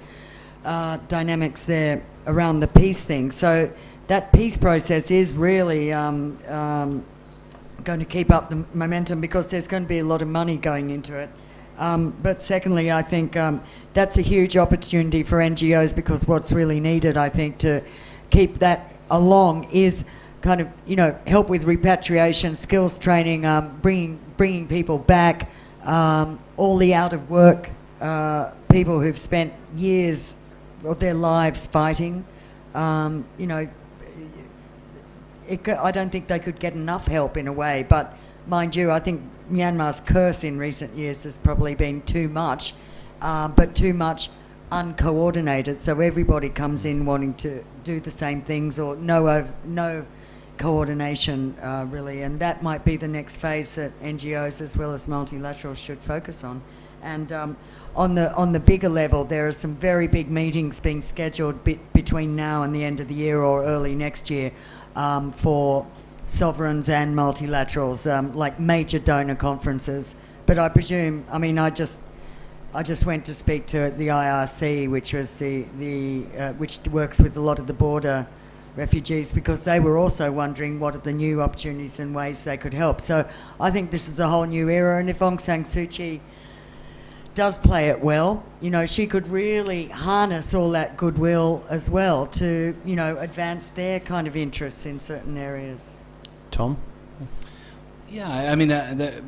dynamics there around the peace thing. So that peace process is really going to keep up the momentum, because there's going to be a lot of money going into it. But secondly, I think that's a huge opportunity for NGOs, because what's really needed, I think, to keep that along is kind of, help with repatriation, skills training, bringing people back, all the out of work people who've spent years of their lives fighting. I don't think they could get enough help in a way, but mind you, I think Myanmar's curse in recent years has probably been too much, but too much uncoordinated. So everybody comes in wanting to do the same things, or no coordination really, and that might be the next phase that NGOs as well as multilaterals should focus on. And on the bigger level, there are some very big meetings being scheduled between now and the end of the year or early next year. For sovereigns and multilaterals, like major donor conferences. But I presume, I just went to speak to the IRC, which was which works with a lot of the border refugees, because they were also wondering what are the new opportunities and ways they could help. So I think this is a whole new era, and if Aung San Suu Kyi does play it well, she could really harness all that goodwill as well to, advance their kind of interests in certain areas. Tom? Yeah,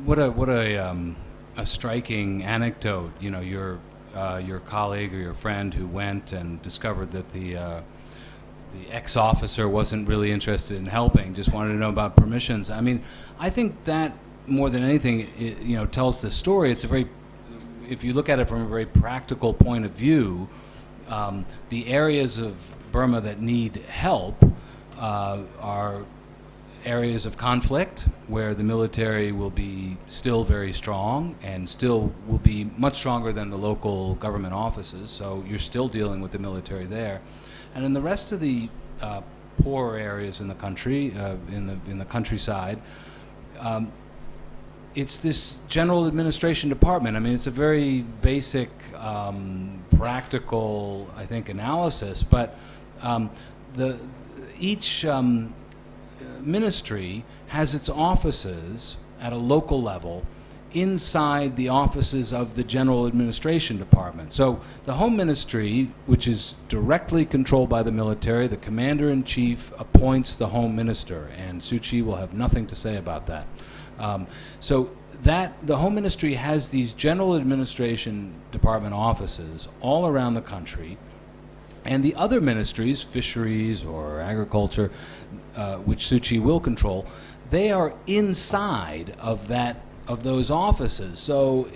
what a striking anecdote. Your colleague or your friend who went and discovered that the ex-officer wasn't really interested in helping, just wanted to know about permissions. I think that more than anything, it tells the story. If you look at it from a very practical point of view, the areas of Burma that need help are areas of conflict, where the military will be still very strong and still will be much stronger than the local government offices, so you're still dealing with the military there. And in the rest of the poorer areas in the country, in the countryside, it's this general administration department. It's a very basic, practical, I think, analysis, but each ministry has its offices at a local level inside the offices of the general administration department. So the Home Ministry, which is directly controlled by the military, the commander-in-chief appoints the Home Minister, and Suu Kyi will have nothing to say about that. So that the Home Ministry has these general administration department offices all around the country, and the other ministries, fisheries or agriculture, which Suu Kyi will control, they are inside of those offices. So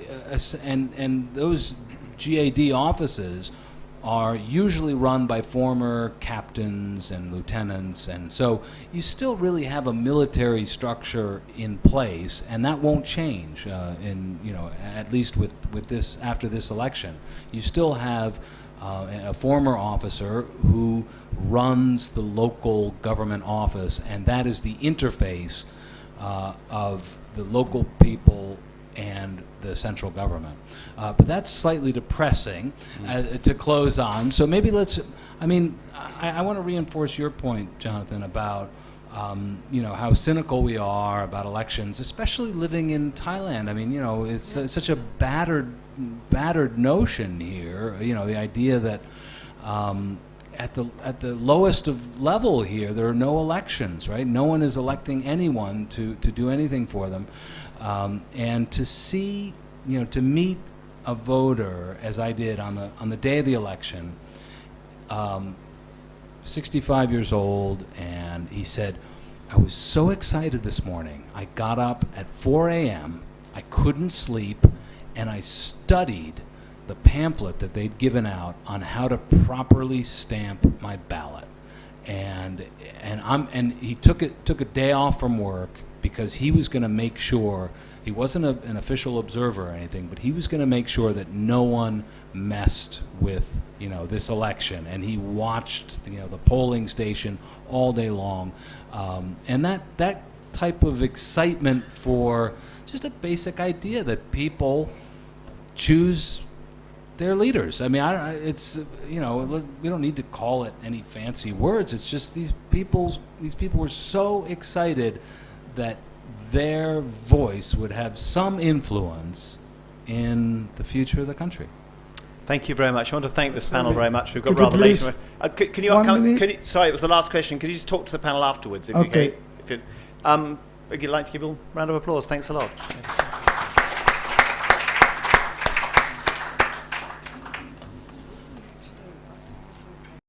and those GAD offices are usually run by former captains and lieutenants, and so you still really have a military structure in place, and that won't change. At least with this after this election, you still have a former officer who runs the local government office, and that is the interface of the local people and the central government. But that's slightly depressing to close on. So maybe I want to reinforce your point, Jonathan, about how cynical we are about elections, especially living in Thailand. I mean, it's such a battered notion here. The idea that at the lowest of level here, there are no elections, right? No one is electing anyone to do anything for them. And to see, to meet a voter, as I did on the day of the election, 65 years old, and he said, "I was so excited this morning. I got up at 4 a.m., I couldn't sleep, and I studied the pamphlet that they'd given out on how to properly stamp my ballot." And he took a day off from work, because he was going to make sure, he wasn't an official observer or anything, but he was going to make sure that no one messed with this election, and he watched the polling station all day long, and that type of excitement for just a basic idea that people choose their leaders. I mean, we don't need to call it any fancy words. It's just these people were so excited that their voice would have some influence in the future of the country. Thank you very much. I want to thank this panel very much. We've got Could you rather late. please- Can you, sorry, it was the last question. Could you just talk to the panel afterwards? If Okay. would you like to give a round of applause? Thanks a lot.